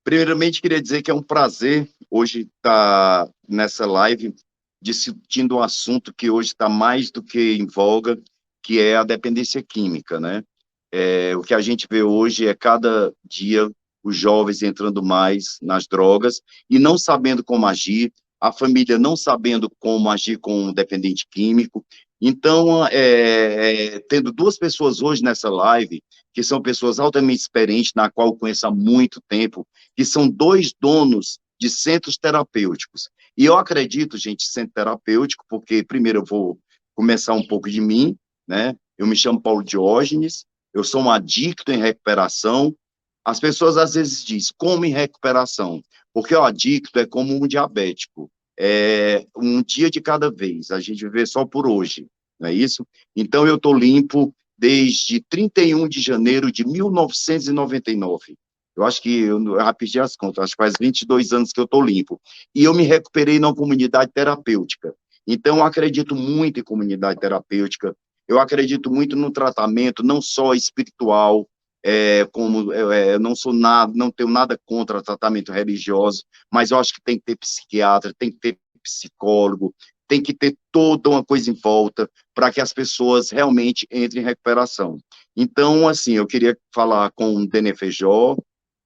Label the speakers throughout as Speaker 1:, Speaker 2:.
Speaker 1: Primeiramente, queria dizer que é um prazer hoje estar nessa live discutindo um assunto que hoje está mais do que em voga, que é a dependência química, né? O que a gente vê hoje é cada dia os jovens entrando mais nas drogas e não sabendo como agir, a família não sabendo como agir com um dependente químico. Então, tendo duas pessoas hoje nessa live, que são pessoas altamente experientes, na qual eu conheço há muito tempo, que são dois donos de centros terapêuticos. E eu acredito, gente, centro terapêutico, porque primeiro eu vou começar um pouco de mim, né? Eu me chamo Paulo Diógenes, eu sou um adicto em recuperação. As pessoas às vezes dizem, como em recuperação? Porque o adicto é como um diabético, é um dia de cada vez, a gente vive só por hoje, não é isso? Então eu estou limpo desde 31 de janeiro de 1999. Eu acho que eu já perdi as contas, acho que faz 22 anos que eu estou limpo. E eu me recuperei numa comunidade terapêutica. Então, eu acredito muito em comunidade terapêutica, eu acredito muito no tratamento, não só espiritual, eu não sou nada, não tenho nada contra tratamento religioso, mas eu acho que tem que ter psiquiatra, tem que ter psicólogo, tem que ter toda uma coisa em volta para que as pessoas realmente entrem em recuperação. Então, assim, eu queria falar com o Dene Feijó,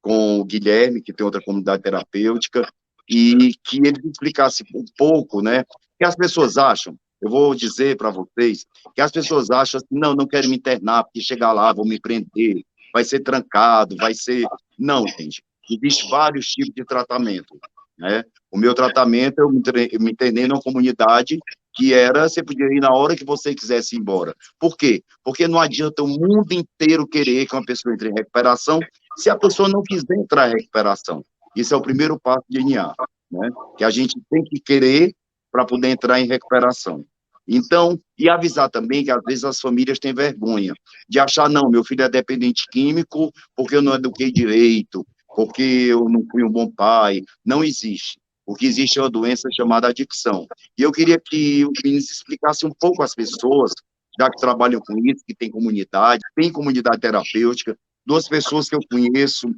Speaker 1: com o Guilherme, que tem outra comunidade terapêutica, e que ele explicasse um pouco, né, que as pessoas acham, eu vou dizer para vocês, que as pessoas acham assim, não, não quero me internar, porque chegar lá, vão me prender, vai ser trancado, vai ser... Não, gente, existe vários tipos de tratamento, né? O meu tratamento, eu me internei numa comunidade que era, você podia ir na hora que você quisesse ir embora. Por quê? Porque não adianta o mundo inteiro querer que uma pessoa entre em recuperação se a pessoa não quiser entrar em recuperação. Isso é o primeiro passo de NA, né? Que a gente tem que querer para poder entrar em recuperação. Então, e avisar também que às vezes as famílias têm vergonha de achar, não, meu filho é dependente químico porque eu não eduquei direito, porque eu não fui um bom pai. Não existe. O que existe é uma doença chamada adicção. E eu queria que o Vinícius explicasse um pouco às pessoas, já que trabalham com isso, que tem comunidade terapêutica, duas pessoas que eu conheço,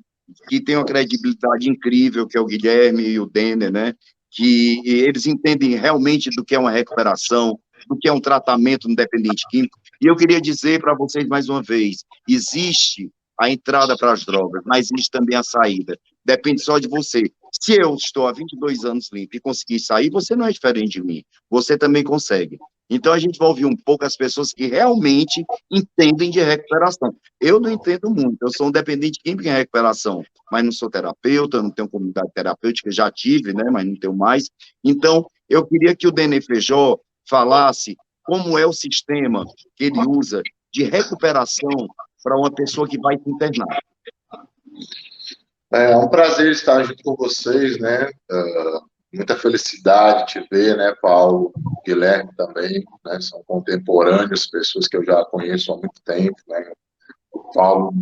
Speaker 1: que têm uma credibilidade incrível, que é o Guilherme e o Denner, né? Que eles entendem realmente do que é uma recuperação, do que é um tratamento no dependente químico. E eu queria dizer para vocês mais uma vez, existe a entrada para as drogas, mas existe também a saída. Depende só de você. Se eu estou há 22 anos limpo e conseguir sair, você não é diferente de mim. Você também consegue. Então, a gente vai ouvir um pouco as pessoas que realmente entendem de recuperação. Eu não entendo muito, eu sou um dependente químico em recuperação, mas não sou terapeuta, não tenho comunidade terapêutica, já tive, né, mas não tenho mais. Então, eu queria que o Dene Feijó falasse como é o sistema que ele usa de recuperação para uma pessoa que vai se internar.
Speaker 2: É um prazer estar junto com vocês, né? Muita felicidade te ver, né, Paulo, Guilherme também, né? São contemporâneos, pessoas que eu já conheço há muito tempo, né? O Paulo,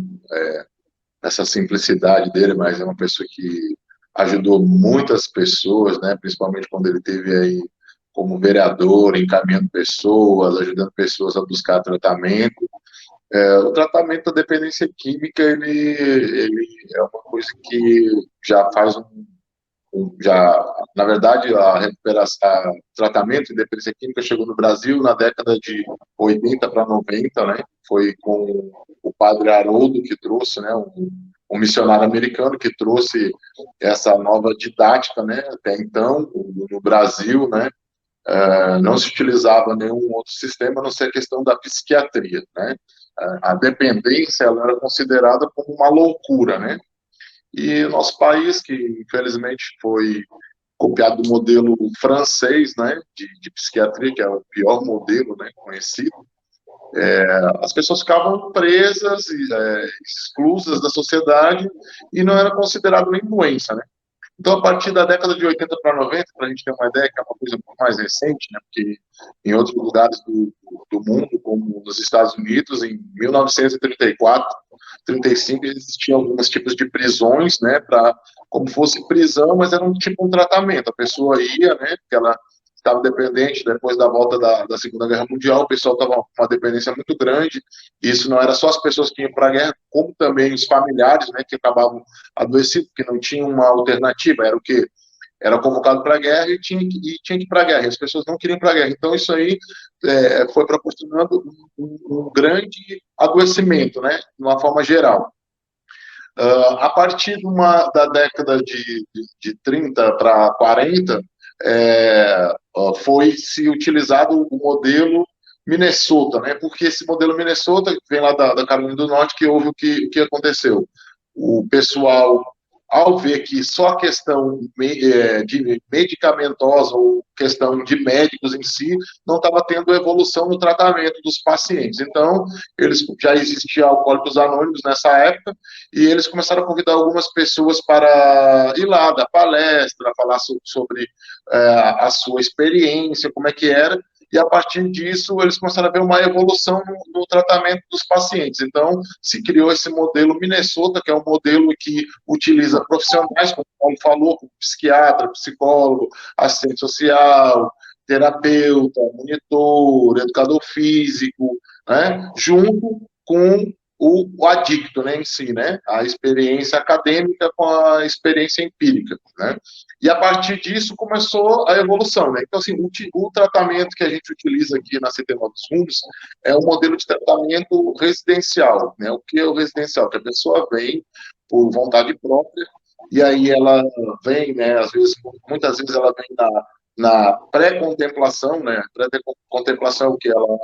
Speaker 2: essa simplicidade dele, mas é uma pessoa que ajudou muitas pessoas, né? Principalmente quando ele teve aí como vereador, encaminhando pessoas, ajudando pessoas a buscar tratamento. O tratamento da dependência química, ele é uma coisa que já faz na verdade, a recuperação, o tratamento de dependência química chegou no Brasil na década de 80 para 90, né? Foi com o padre Haroldo que trouxe, né? Um missionário americano que trouxe essa nova didática, né? Até então, no Brasil, né? Não se utilizava nenhum outro sistema, a não ser a questão da psiquiatria, né? A dependência ela era considerada como uma loucura, né? E nosso país, que infelizmente foi copiado do modelo francês, né, de psiquiatria, que é o pior modelo, né, conhecido, as pessoas ficavam presas, exclusas da sociedade e não era considerado nem doença, né? Então, a partir da década de 80 para 90, para a gente ter uma ideia, que é uma coisa um pouco mais recente, né, porque em outros lugares do mundo, como nos Estados Unidos, em 1934, 35, existiam alguns tipos de prisões, né, como fosse prisão, mas era um tipo de tratamento. A pessoa ia, né, porque ela estava dependente depois da volta da Segunda Guerra Mundial, o pessoal estava com uma dependência muito grande. Isso não era só as pessoas que iam para a guerra, como também os familiares, né, que acabavam adoecidos, porque não tinham uma alternativa, era o quê? Era convocado para a guerra e tinha que ir para a guerra, e as pessoas não queriam ir para a guerra. Então, isso aí foi proporcionando um grande adoecimento, né, de uma forma geral. A partir da década de 30 para 40, foi se utilizado o modelo Minnesota, né? Porque esse modelo Minnesota, que vem lá da Carolina do Norte, que houve o que aconteceu. O pessoal, ao ver que só a questão de medicamentosa ou questão de médicos em si não estava tendo evolução no tratamento dos pacientes. Então, já existia Alcoólicos Anônimos nessa época, e eles começaram a convidar algumas pessoas para ir lá, dar palestra, falar sobre a sua experiência, como é que era, e a partir disso eles começaram a ver uma evolução no tratamento dos pacientes. Então, se criou esse modelo Minnesota, que é um modelo que utiliza profissionais, como o Paulo falou, como psiquiatra, psicólogo, assistente social, terapeuta, monitor, educador físico, né, junto com o adicto, né, em si, né, a experiência acadêmica com a experiência empírica, né, e a partir disso começou a evolução, né, então, assim, o tratamento que a gente utiliza aqui na CT Novos Rumos é um modelo de tratamento residencial, né, o que é o residencial? Que a pessoa vem por vontade própria, e aí ela vem, né, às vezes, muitas vezes ela vem na pré-contemplação, né, pré-contemplação é o que ela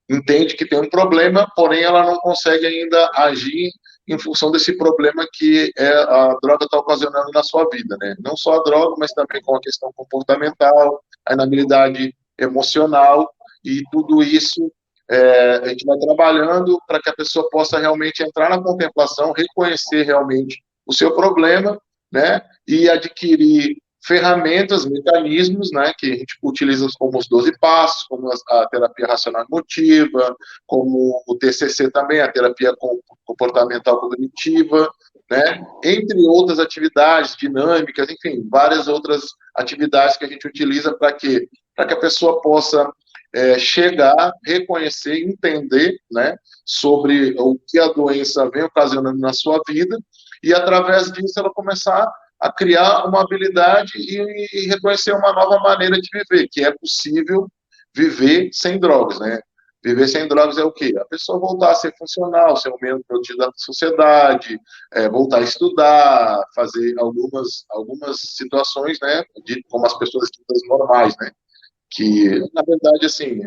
Speaker 2: entende que tem um problema, porém ela não consegue ainda agir em função desse problema que a droga está ocasionando na sua vida, né? Não só a droga, mas também com a questão comportamental, a inabilidade emocional, e tudo isso a gente vai trabalhando para que a pessoa possa realmente entrar na contemplação, reconhecer realmente o seu problema, né? E adquirir ferramentas, mecanismos, né, que a gente utiliza como os 12 passos, como a terapia racional emotiva, como o TCC também, a terapia comportamental cognitiva, né, entre outras atividades dinâmicas, enfim, várias outras atividades que a gente utiliza para quê? Para que a pessoa possa chegar, reconhecer, entender, né, sobre o que a doença vem ocasionando na sua vida, e através disso ela começar a criar uma habilidade e reconhecer uma nova maneira de viver, que é possível viver sem drogas, né? Viver sem drogas é o quê? A pessoa voltar a ser funcional, ser um membro produtivo da sociedade, voltar a estudar, fazer algumas situações, né? Como as pessoas ditas normais, né? Que, na verdade, assim,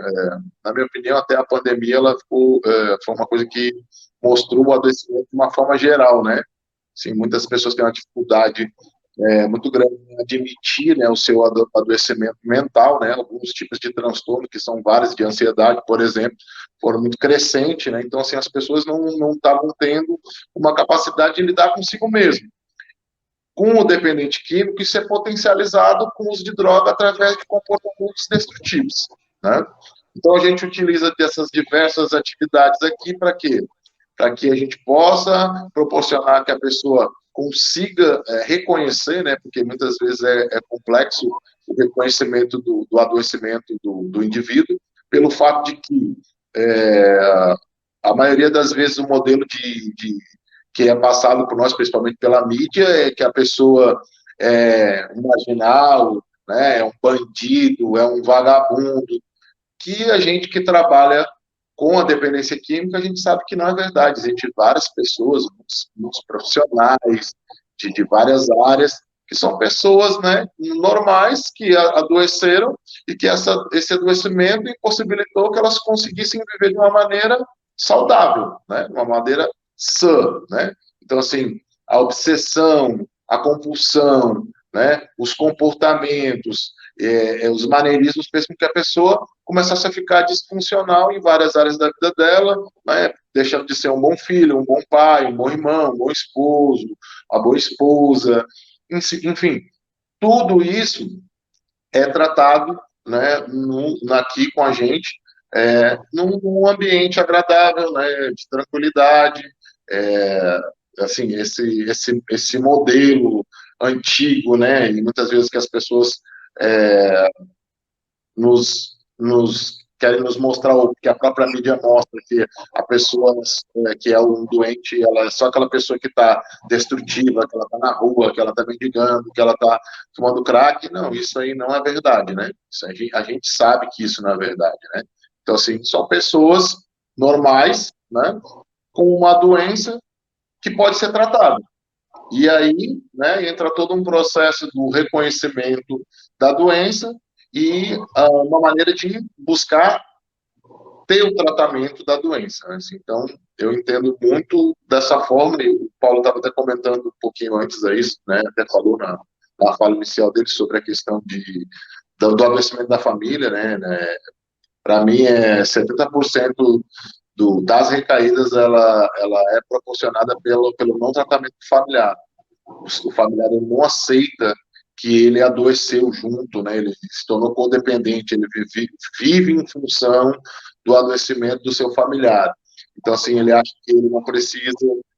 Speaker 2: na minha opinião, até a pandemia, ela foi uma coisa que mostrou o adoecimento de uma forma geral, né? Sim, muitas pessoas têm uma dificuldade muito grande em admitir, né, o seu adoecimento mental, né, alguns tipos de transtorno, que são vários, de ansiedade, por exemplo, foram muito crescentes, né, então, assim, as pessoas não estavam tendo uma capacidade de lidar consigo mesmo. Com o dependente químico, isso é potencializado com o uso de droga através de comportamentos destrutivos, né. Então, a gente utiliza dessas diversas atividades aqui para quê? Para que a gente possa proporcionar que a pessoa consiga reconhecer, né, porque muitas vezes é complexo o reconhecimento do adoecimento do indivíduo, pelo fato de que a maioria das vezes o modelo que é passado por nós, principalmente pela mídia, é que a pessoa é um marginal, né, é um bandido, é um vagabundo, que a gente que trabalha com a dependência química, a gente sabe que não é verdade. Existem várias pessoas, muitos profissionais de várias áreas, que são pessoas, né, normais, que adoeceram e que esse adoecimento impossibilitou que elas conseguissem viver de uma maneira saudável, né, de uma maneira sã, né. Então, assim, a obsessão, a compulsão, né, os comportamentos, os maneirismos fez com que a pessoa começasse a ficar disfuncional em várias áreas da vida dela, né, deixando de ser um bom filho, um bom pai, um bom irmão, um bom esposo, uma boa esposa, enfim, tudo isso é tratado, né, aqui com a gente, num ambiente agradável, né, de tranquilidade, assim, esse modelo antigo, né, e muitas vezes que as pessoas querem nos mostrar o que a própria mídia mostra, que a pessoa que é um doente, ela é só aquela pessoa que está destrutiva, que ela está na rua, que ela está mendigando, que ela está tomando crack. Não, isso aí não é verdade, né? A gente sabe que isso não é verdade, né? Então, assim, são pessoas normais, né, com uma doença que pode ser tratada. E aí, né, entra todo um processo do reconhecimento da doença e uma maneira de buscar ter o tratamento da doença. Né? Assim, então, eu entendo muito dessa forma, e o Paulo estava até comentando um pouquinho antes a isso, né, até falou na fala inicial dele sobre a questão do adoecimento da família, né, para mim, 70% das recaídas ela é proporcionada pelo não tratamento familiar. O familiar ele não aceita que ele adoeceu junto, né? Ele se tornou codependente, ele vive em função do adoecimento do seu familiar. Então, assim, ele acha que ele não precisa,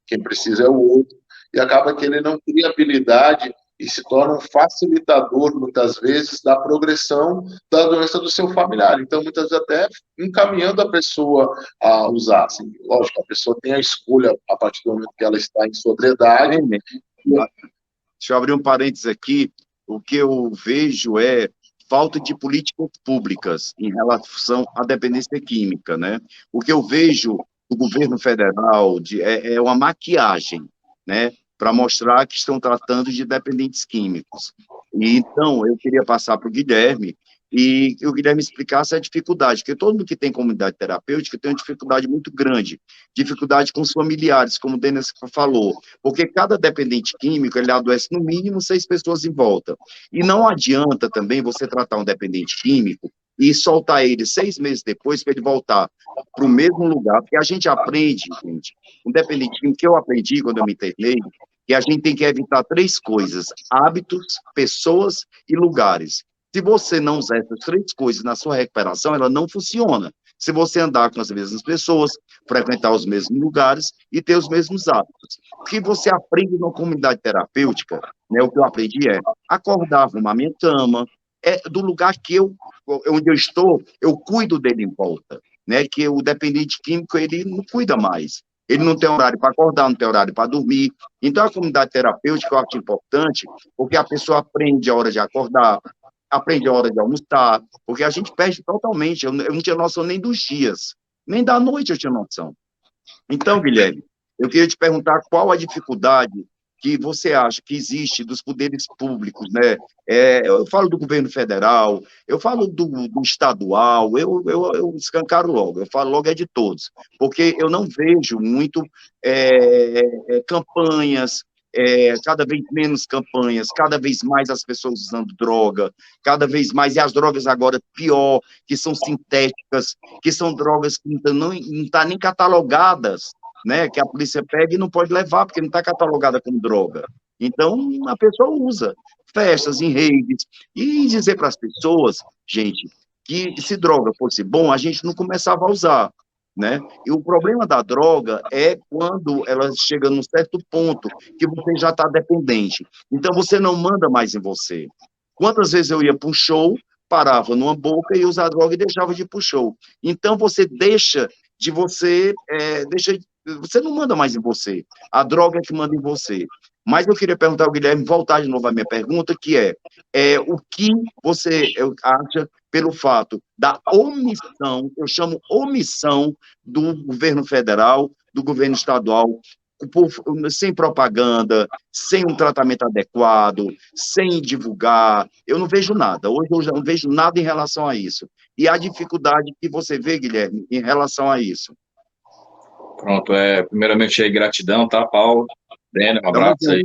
Speaker 2: quem precisa é o outro, e acaba que ele não cria habilidade e se torna um facilitador, muitas vezes, da progressão da doença do seu familiar. Então, muitas vezes, até encaminhando a pessoa a usar. Assim, lógico, a pessoa tem a escolha a partir do momento que ela está em sobriedade.
Speaker 1: Deixa eu abrir um parênteses aqui. O que eu vejo é falta de políticas públicas em relação à dependência química, né? O que eu vejo do governo federal é uma maquiagem, né? Para mostrar que estão tratando de dependentes químicos. E, então, eu queria passar para o Guilherme e que o Guilherme explicasse a dificuldade, porque todo mundo que tem comunidade terapêutica tem uma dificuldade muito grande, dificuldade com os familiares, como o Denis falou, porque cada dependente químico, ele adoece no mínimo 6 pessoas em volta. E não adianta também você tratar um dependente químico e soltar ele 6 meses depois para ele voltar para o mesmo lugar, porque a gente aprende, gente, um dependente químico que eu aprendi quando eu me internei, que a gente tem que evitar 3 coisas: hábitos, pessoas e lugares. Se você não usar essas 3 coisas na sua recuperação, ela não funciona. Se você andar com as mesmas pessoas, frequentar os mesmos lugares e ter os mesmos hábitos. O que você aprende na comunidade terapêutica, né, o que eu aprendi é acordar, arrumar minha cama, do lugar onde eu estou, eu cuido dele em volta, né, que o dependente químico, ele não cuida mais. Ele não tem horário para acordar, não tem horário para dormir. Então, a comunidade terapêutica eu acho importante, porque a pessoa aprende a hora de acordar, aprende a hora de almoçar, porque a gente perde totalmente. Eu não tinha noção nem dos dias, nem da noite eu tinha noção. Então, Guilherme, eu queria te perguntar qual a dificuldade que você acha que existe dos poderes públicos, né? Eu falo do governo federal, eu falo do estadual, eu escancaro logo, eu falo logo é de todos, porque eu não vejo muito campanhas, cada vez menos campanhas, cada vez mais as pessoas usando droga, cada vez mais, e as drogas agora pior, que são sintéticas, que são drogas que não estão nem catalogadas, né, que a polícia pega e não pode levar, porque não está catalogada como droga. Então, a pessoa usa festas em redes, e dizer para as pessoas, gente, que se droga fosse bom, a gente não começava a usar, né? E o problema da droga é quando ela chega num certo ponto que você já está dependente. Então, você não manda mais em você. Quantas vezes eu ia para um show, parava numa boca e usava droga e deixava de ir para o show. Então, você deixa de você, você não manda mais em você. A droga é que manda em você. Mas eu queria perguntar ao Guilherme, voltar de novo à minha pergunta, que o que você acha pelo fato da omissão, eu chamo omissão do governo federal, do governo estadual, sem propaganda, sem um tratamento adequado, sem divulgar, eu não vejo nada. Hoje eu já não vejo nada em relação a isso. E a dificuldade que você vê, Guilherme, em relação a isso.
Speaker 3: Pronto, primeiramente aí gratidão, tá, Paulo? Breno, um abraço aí.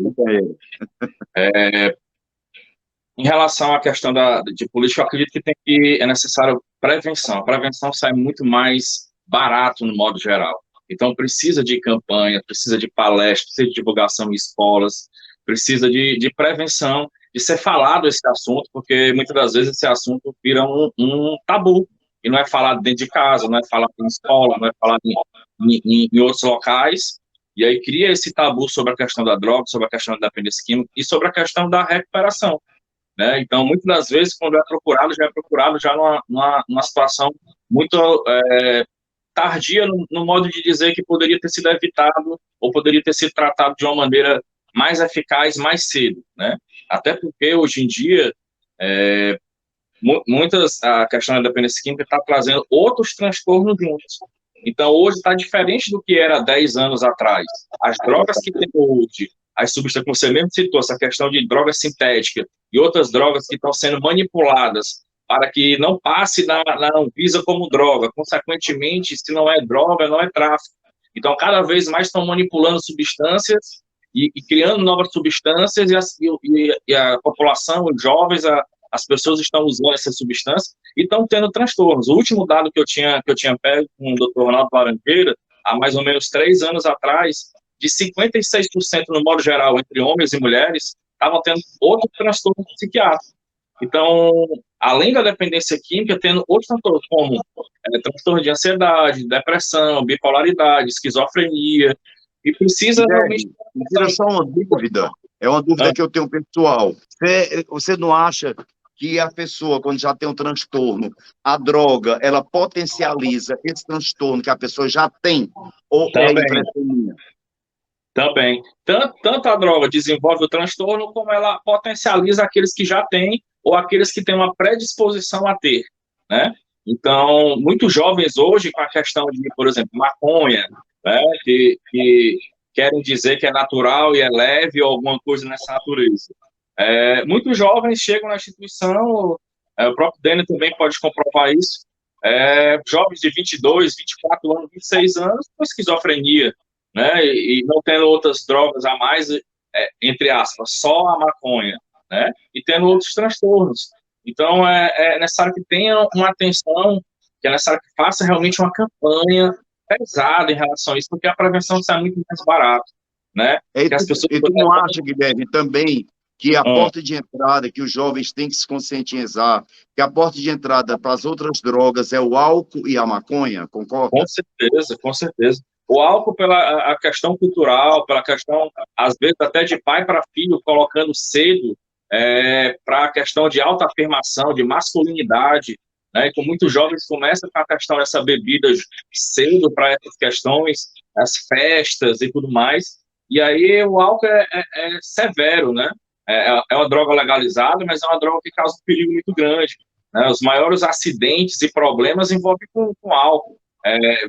Speaker 3: Em relação à questão de política, eu acredito que é necessário prevenção. A prevenção sai muito mais barato no modo geral. Então, precisa de campanha, precisa de palestra, precisa de divulgação em escolas, precisa de prevenção, de ser falado esse assunto, porque muitas das vezes esse assunto vira um tabu. E não é falado dentro de casa, não é falado em escola, não é falado em outros locais. E aí cria esse tabu sobre a questão da droga, sobre a questão da dependência química e sobre a questão da recuperação. né? Então, muitas das vezes, quando já é procurado já numa situação muito tardia, no modo de dizer que poderia ter sido evitado ou poderia ter sido tratado de uma maneira mais eficaz mais cedo, né? Até porque, hoje em dia, a questão da dependência química está trazendo outros transtornos juntos. Então, hoje está diferente do que era 10 anos atrás. As drogas que tem hoje, as substâncias que você mesmo citou, essa questão de droga sintética e outras drogas que estão sendo manipuladas para que não passe na Anvisa como droga. Consequentemente, se não é droga, não é tráfico. Então, cada vez mais estão manipulando substâncias e criando novas substâncias e a população, os jovens, as pessoas estão usando essas substâncias e estão tendo transtornos. O último dado que eu tinha pego com o Dr. Ronaldo Laranjeira, há mais ou menos 3 anos atrás, de 56% no modo geral, entre homens e mulheres, estavam tendo outro transtorno psiquiátrico. Então, além da dependência química, tendo outros transtornos, como transtorno de ansiedade, depressão, bipolaridade, esquizofrenia, e precisa realmente...
Speaker 1: Tira só uma dúvida, é uma dúvida que eu tenho pessoal. Você não acha que a pessoa, quando já tem um transtorno, a droga, ela potencializa esse transtorno que a pessoa já tem? Ou é impressão minha?
Speaker 3: Também. Tanto a droga desenvolve o transtorno, como ela potencializa aqueles que já têm ou aqueles que têm uma predisposição a ter, né? Então, muitos jovens hoje, com a questão de, por exemplo, maconha, né, que querem dizer que é natural e é leve ou alguma coisa nessa natureza. Muitos jovens chegam na instituição, o próprio Dani também pode comprovar isso, jovens de 22, 24 anos, 26 anos, com esquizofrenia, né, e não tendo outras drogas a mais, entre aspas, só a maconha, né, e tendo outros transtornos. Então, é necessário que tenha uma atenção, que é necessário que faça realmente uma campanha pesada em relação a isso, porque a prevenção sai muito mais barata, né?
Speaker 1: E tu não acha, Guilherme, também que a porta de entrada, que os jovens têm que se conscientizar, que a porta de entrada para as outras drogas é o álcool e a maconha, concorda?
Speaker 3: Com certeza, com certeza. O álcool pela a questão cultural, pela questão, às vezes, até de pai para filho, colocando cedo para a questão de autoafirmação, de masculinidade, né? Então, muitos jovens começam com a questão dessa bebida cedo para essas questões, as festas e tudo mais, e aí o álcool é severo, né? É uma droga legalizada, mas é uma droga que causa um perigo muito grande, né? Os maiores acidentes e problemas envolvem com álcool,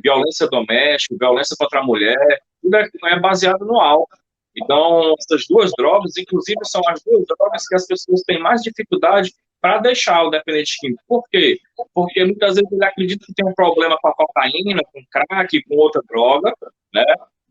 Speaker 3: violência doméstica, violência contra a mulher, tudo é baseado no álcool. Então, essas duas drogas, inclusive, são as duas drogas que as pessoas têm mais dificuldade para deixar o dependente químico. Por quê? Porque muitas vezes ele acredita que tem um problema com a cocaína, com crack, com outra droga, né?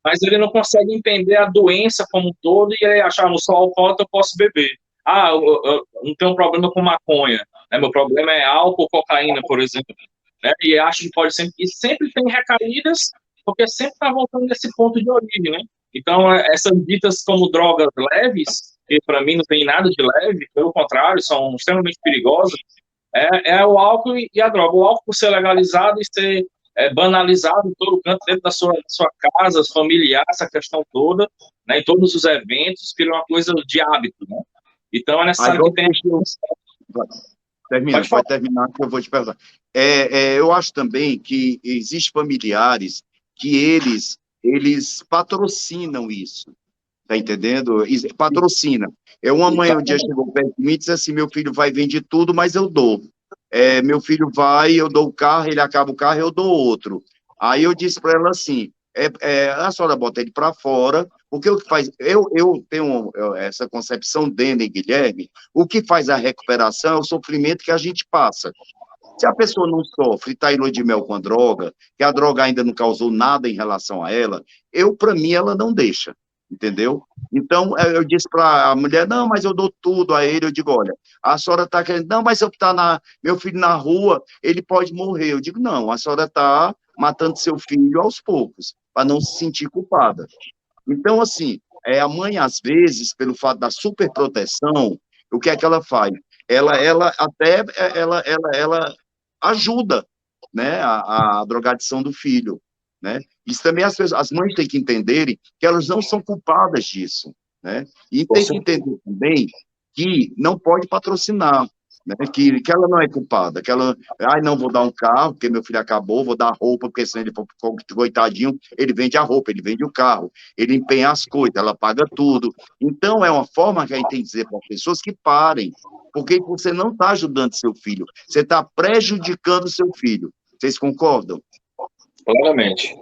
Speaker 3: Mas ele não consegue entender a doença como um todo e aí achar, no só alcoólatra eu posso beber. Eu não tenho um problema com maconha, né? Meu problema é álcool, cocaína, por exemplo. Né? E acho que pode sempre... E sempre tem recaídas, porque sempre está voltando nesse ponto de origem, né? Então, essas ditas como drogas leves, que para mim não tem nada de leve, pelo contrário, são extremamente perigosas, é o álcool e a droga. O álcool, por ser legalizado e ser banalizado em todo canto, dentro da sua casa, familiar, essa questão toda, né, em todos os eventos, vira uma coisa de hábito, né? Então, é necessário que tenha...
Speaker 1: Pode terminar, que eu vou te perguntar. Eu acho também que existem familiares que eles patrocinam isso, tá entendendo? Patrocina. Uma mãe um dia chegou perto de mim e disse assim, meu filho vai vender tudo, mas eu dou. Meu filho vai, eu dou o carro, ele acaba o carro, eu dou outro. Aí eu disse para ela assim, a senhora bota ele para fora, porque o que faz, eu tenho essa concepção, Dene e Guilherme, o que faz a recuperação é o sofrimento que a gente passa. Se a pessoa não sofre e está em lua de mel com a droga, que a droga ainda não causou nada em relação a ela, para mim, ela não deixa, entendeu? Então, eu disse para a mulher, não, mas eu dou tudo a ele, eu digo, olha, a senhora está querendo, não, mas se eu estar meu filho na rua, ele pode morrer. Eu digo, não, a senhora está matando seu filho aos poucos, para não se sentir culpada. Então, assim, a mãe, às vezes, pelo fato da superproteção, o que é que ela faz? Ela ajuda, né, a drogadição do filho, né? Isso também as mães têm que entenderem que elas não são culpadas disso, né? E tem que entender também que não pode patrocinar, né? Que ela não é culpada, que ela, não vou dar um carro, porque meu filho acabou, vou dar roupa, porque senão ele for coitadinho, ele vende a roupa, ele vende o carro, ele empenha as coisas, ela paga tudo. Então, é uma forma que a gente tem que dizer para as pessoas que parem, porque você não está ajudando seu filho, você está prejudicando seu filho. Vocês concordam?
Speaker 3: Claramente.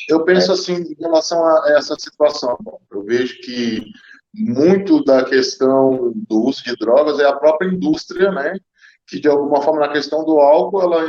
Speaker 2: Eu penso assim, em relação a essa situação, eu vejo que muito da questão do uso de drogas é a própria indústria, né, que de alguma forma na questão do álcool, ela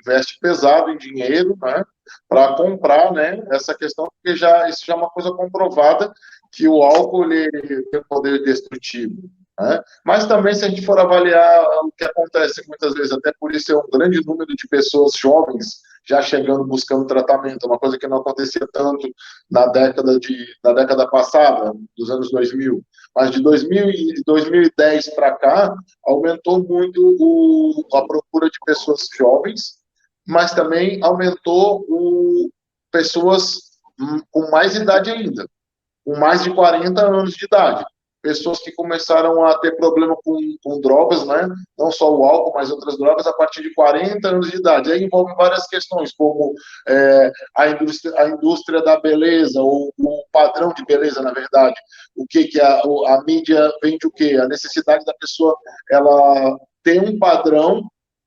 Speaker 2: investe pesado em dinheiro, né, para comprar, né, essa questão, porque isso já é uma coisa comprovada, que o álcool ele tem poder destrutivo. Né? Mas também, se a gente for avaliar o que acontece muitas vezes, até por isso é um grande número de pessoas jovens já chegando, buscando tratamento, uma coisa que não acontecia tanto na década passada, dos anos 2000. Mas de 2010 para cá, aumentou muito a procura de pessoas jovens, mas também aumentou pessoas com mais idade ainda, com mais de 40 anos de idade. Pessoas que começaram a ter problema com drogas, né? Não só o álcool, mas outras drogas, a partir de 40 anos de idade. Aí envolve várias questões, como a indústria da beleza, ou o padrão de beleza, na verdade. O que a mídia vende o quê? A necessidade da pessoa, ela tem um padrão,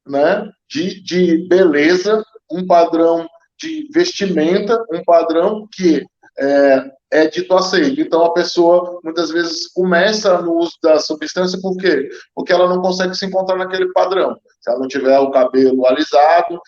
Speaker 2: né, de beleza, um padrão de vestimenta, um padrão que é dito aceito. Então, a pessoa, muitas vezes, começa no uso da substância, por quê? Porque ela não consegue se encontrar naquele padrão. Se ela não tiver o cabelo alisado,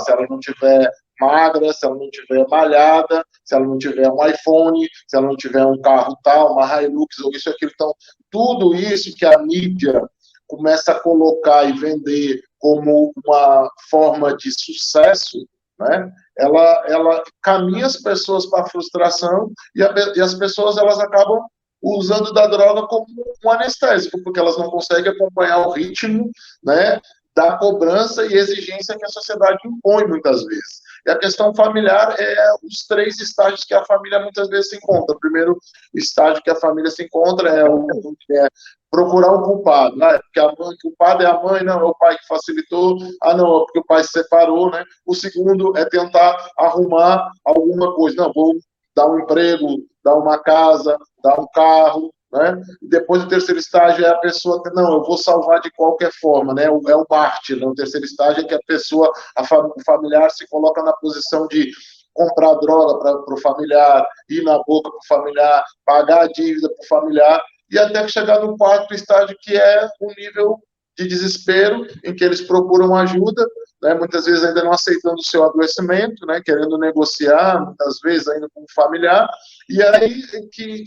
Speaker 2: se ela não tiver magra, se ela não tiver malhada, se ela não tiver um iPhone, se ela não tiver um carro tal, uma Hilux, ou isso e aquilo. Então, tudo isso que a mídia começa a colocar e vender como uma forma de sucesso, né? Ela caminha as pessoas para a frustração e as pessoas elas acabam usando da droga como um anestésico, porque elas não conseguem acompanhar o ritmo, né, da cobrança e exigência que a sociedade impõe muitas vezes. E a questão familiar é os 3 estágios que a família muitas vezes se encontra. O primeiro estágio que a família se encontra é procurar um culpado. É porque o culpado é a mãe, não, é o pai que facilitou, não, é porque o pai se separou, né? O segundo é tentar arrumar alguma coisa. Não, vou dar um emprego, dar uma casa, dar um carro, né? E depois o terceiro estágio é a pessoa que, não, eu vou salvar de qualquer forma, né? É o mártir, né? O terceiro estágio é que a pessoa, o familiar se coloca na posição de comprar droga para o familiar, ir na boca para o familiar, pagar a dívida para o familiar, e até que chegar no 4º estágio, que é o nível de desespero, em que eles procuram ajuda, né, muitas vezes ainda não aceitando o seu adoecimento, né, querendo negociar, muitas vezes ainda com o familiar, e aí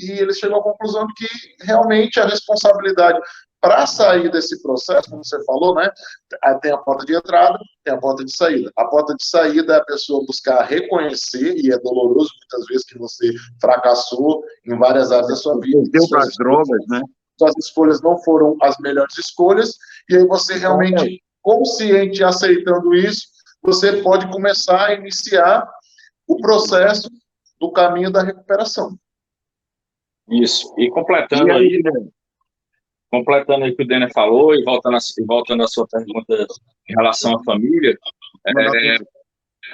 Speaker 2: eles chegam à conclusão de que realmente a responsabilidade para sair desse processo, como você falou, né, tem a porta de entrada, tem a porta de saída. A porta de saída é a pessoa buscar reconhecer, e é doloroso muitas vezes que você fracassou em várias áreas da sua vida.
Speaker 1: Deu para as drogas, né?
Speaker 2: Suas escolhas não foram as melhores escolhas, e aí você realmente, consciente, aceitando isso, você pode começar a iniciar o processo do caminho da recuperação.
Speaker 3: Isso. E completando aí o que o Denner falou, e voltando à sua pergunta em relação à família,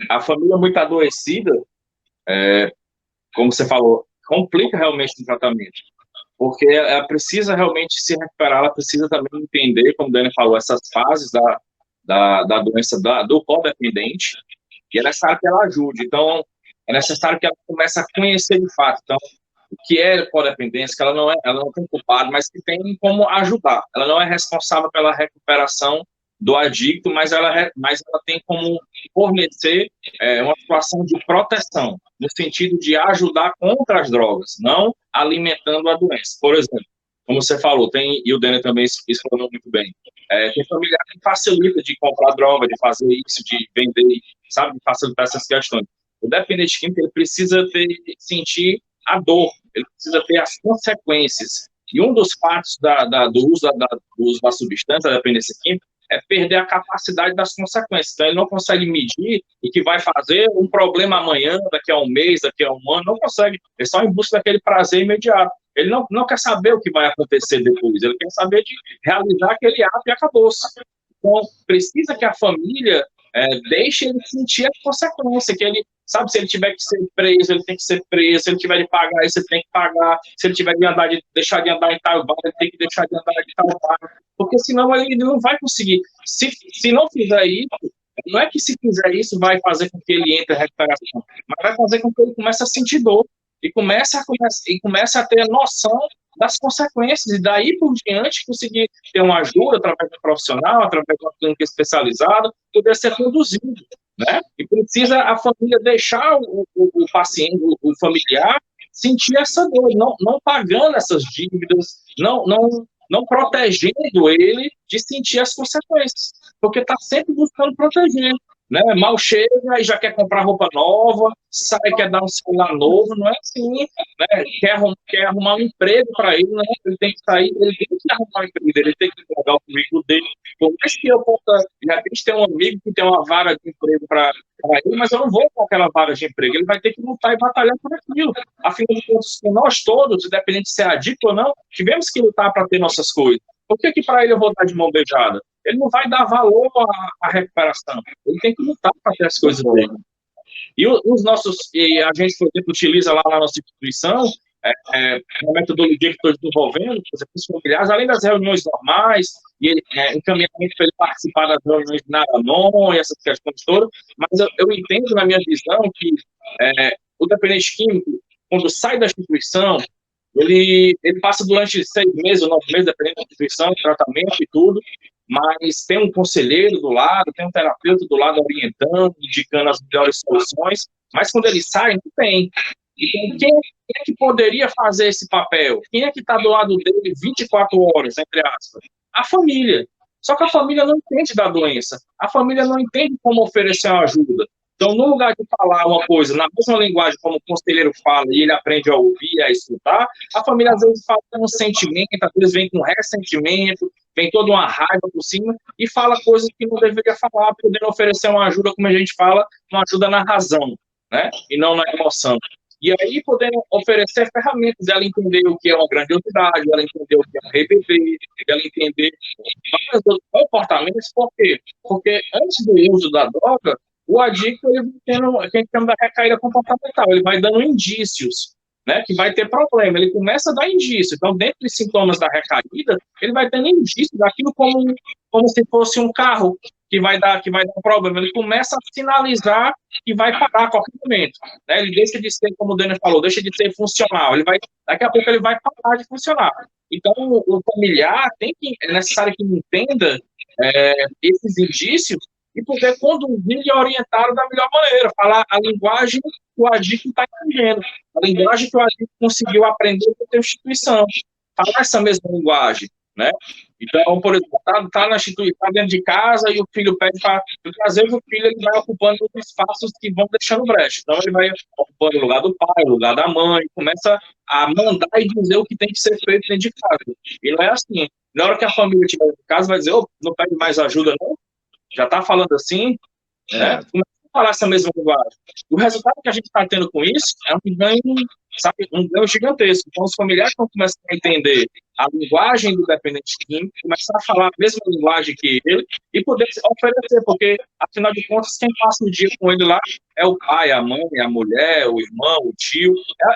Speaker 3: a família muito adoecida, como você falou, complica realmente o tratamento, porque ela precisa realmente se recuperar, ela precisa também entender, como o Denner falou, essas fases da doença do codependente, e é necessário que ela ajude. Então, é necessário que ela comece a conhecer de fato. Então, o que é codependência, que ela não tem culpado, mas que tem como ajudar. Ela não é responsável pela recuperação do adicto, mas ela tem como fornecer uma situação de proteção, no sentido de ajudar contra as drogas, não alimentando a doença. Por exemplo, como você falou, e o Denner também explicou muito bem, tem familiar que facilita de comprar droga, de fazer isso, de vender, sabe, de facilitar essas questões. O dependente químico, ele precisa sentir a dor, ele precisa ter as consequências. E um dos fatos do uso da substância, da dependência química, é perder a capacidade das consequências. Então, ele não consegue medir e que vai fazer um problema amanhã, daqui a um mês, daqui a um ano, não consegue. Ele só em busca daquele prazer imediato. Ele não quer saber o que vai acontecer depois, ele quer saber de realizar aquele ato e acabou-se. Então, precisa que a família deixe ele sentir a consequência, que ele, sabe, se ele tiver que ser preso, ele tem que ser preso, se ele tiver de pagar isso, ele tem que pagar, se ele tiver de deixar de andar em tal bairro, ele tem que deixar de andar em tal bairro, porque senão ele não vai conseguir. Se não fizer isso, não é que se fizer isso vai fazer com que ele entre em recuperação, mas vai fazer com que ele comece a sentir dor e comece a ter a noção das consequências, e daí por diante conseguir ter uma ajuda através do profissional, através de uma clínica especializada, poder ser conduzido, né? E precisa a família deixar o paciente, o familiar, sentir essa dor, não pagando essas dívidas, não protegendo ele de sentir as consequências, porque está sempre buscando proteger, né? Mal chega e já quer comprar roupa nova, sai, quer dar um celular novo, não é assim, né? Quer arrumar um emprego para ele, né? Ele tem que sair, ele tem que arrumar um emprego dele, ele tem que entregar o currículo dele. Por mais que eu possa, de repente, ter um amigo que tem uma vaga de emprego para ele, mas eu não vou com aquela vaga de emprego, ele vai ter que lutar e batalhar por aquilo. Afinal de contas, nós todos, independente de ser adicto ou não, tivemos que lutar para ter nossas coisas. Por que para ele eu vou dar de mão beijada? Ele não vai dar valor à recuperação. Ele tem que lutar para ter as coisas dele. E a gente, por exemplo, utiliza lá na nossa instituição uma metodologia que estou desenvolvendo, por exemplo, os familiares, além das reuniões normais, e encaminhamento para ele participar das reuniões de Naranon e essas questões todas, mas eu entendo, na minha visão, que o dependente químico, quando sai da instituição, ele passa durante 6 meses ou 9 meses, dependendo da instituição, tratamento e tudo, mas tem um conselheiro do lado, tem um terapeuta do lado orientando, indicando as melhores soluções, mas quando ele sai, não tem. Então, quem é que poderia fazer esse papel? Quem é que está do lado dele 24 horas, entre aspas? A família. Só que a família não entende da doença. A família não entende como oferecer uma ajuda. Então, no lugar de falar uma coisa na mesma linguagem como o conselheiro fala e ele aprende a ouvir, a escutar, a família às vezes fala com um sentimento, às vezes vem com ressentimento, vem toda uma raiva por cima e fala coisas que não deveria falar, podendo oferecer uma ajuda, como a gente fala, uma ajuda na razão, né? E não na emoção. E aí, podendo oferecer ferramentas, ela entender o que é uma grandiosidade, ela entender o que é um RBD, ela entender vários outros comportamentos. Por quê? Porque antes do uso da droga, o adicto, ele vai tendo o que a gente chama da recaída comportamental, ele vai dando indícios, né, que vai ter problema, ele começa a dar indício. Então, dentro dos sintomas da recaída, ele vai tendo indício daquilo como se fosse um carro que vai dar um problema. Ele começa a sinalizar que vai parar a qualquer momento, né? Ele deixa de ser, como o Daniel falou, deixa de ser funcional. Daqui a pouco ele vai parar de funcionar. Então, o familiar é necessário que entenda esses indícios e poder conduzir e orientar da melhor maneira, falar a linguagem que o adicto está entendendo, a linguagem que o adicto conseguiu aprender com a instituição, falar essa mesma linguagem, né? Então, por exemplo, tá na instituição, tá dentro de casa e o filho pede para... Porque às vezes o filho ele vai ocupando os espaços que vão deixando brecha. Então, ele vai ocupando o lugar do pai, o lugar da mãe, começa a mandar e dizer o que tem que ser feito dentro de casa. E não é assim. Na hora que a família estiver em casa, vai dizer, não pede mais ajuda, não? Já está falando assim, né? Começa a falar essa mesma linguagem. O resultado que a gente está tendo com isso é um ganho, sabe, um ganho gigantesco. Então, os familiares vão começar a entender a linguagem do dependente químico, começar a falar a mesma linguagem que ele e poder oferecer, porque, afinal de contas, quem passa o dia com ele lá é o pai, a mãe, a mulher, o irmão, o tio.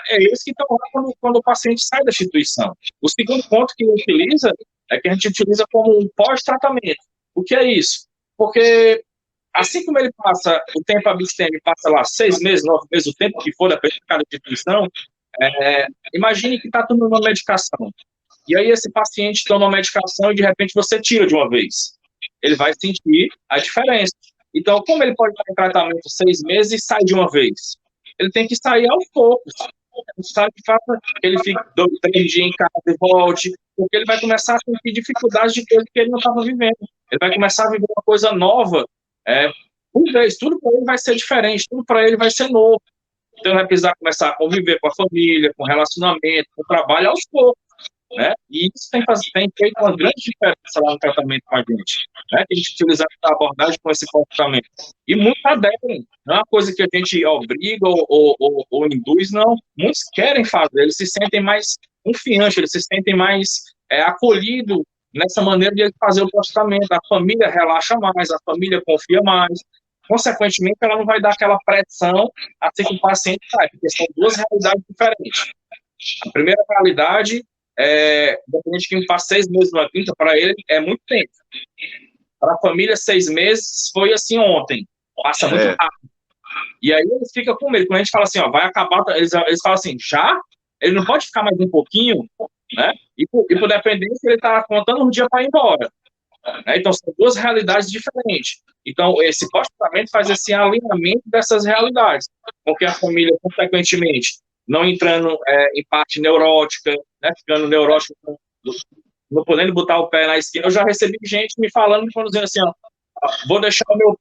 Speaker 3: É eles que estão lá quando o paciente sai da instituição. O segundo ponto que ele utiliza é que a gente utiliza como um pós-tratamento. O que é isso? Porque assim como ele passa o tempo abstêmio, passa lá 6 meses, 9 meses, o tempo que for, depende de cada instituição, imagine que está tomando uma medicação. E aí esse paciente toma uma medicação e de repente você tira de uma vez. Ele vai sentir a diferença. Então, como ele pode estar em tratamento 6 meses e sai de uma vez? Ele tem que sair aos poucos. Sabe que faça que ele fique 2, 3 dias em casa e volte, porque ele vai começar a sentir dificuldades de coisas que ele não estava vivendo. Ele vai começar a viver uma coisa nova. Por vez, tudo para ele vai ser diferente, tudo para ele vai ser novo. Então, ele vai precisar começar a conviver com a família, com o relacionamento, com o trabalho aos poucos. né? E isso tem feito uma grande diferença lá no tratamento com a gente, né? Que a gente utiliza a abordagem com esse comportamento. E muitos aderem, não é uma coisa que a gente obriga ou induz, não. Muitos querem fazer, eles se sentem mais confiantes, eles se sentem mais acolhidos nessa maneira de fazer o postamento. A família relaxa mais, a família confia mais. Consequentemente, ela não vai dar aquela pressão assim que o paciente sai, porque são duas realidades diferentes. A primeira realidade depende de quem faz 6 meses numa clínica, para ele é muito tempo. Para a família, 6 meses foi assim ontem, passa muito rápido. E aí eles ficam com medo. Quando a gente fala assim, ó, vai acabar, eles falam assim, já? Ele não pode ficar mais um pouquinho, né? E por dependência, ele está contando um dia para ir embora. Né? Então, são duas realidades diferentes. Então, esse pós-tratamento faz esse alinhamento dessas realidades, porque a família, consequentemente, não entrando em parte neurótica, né, ficando neurótica, não podendo botar o pé na esquina. Eu já recebi gente me falando, dizendo assim, ó, vou deixar o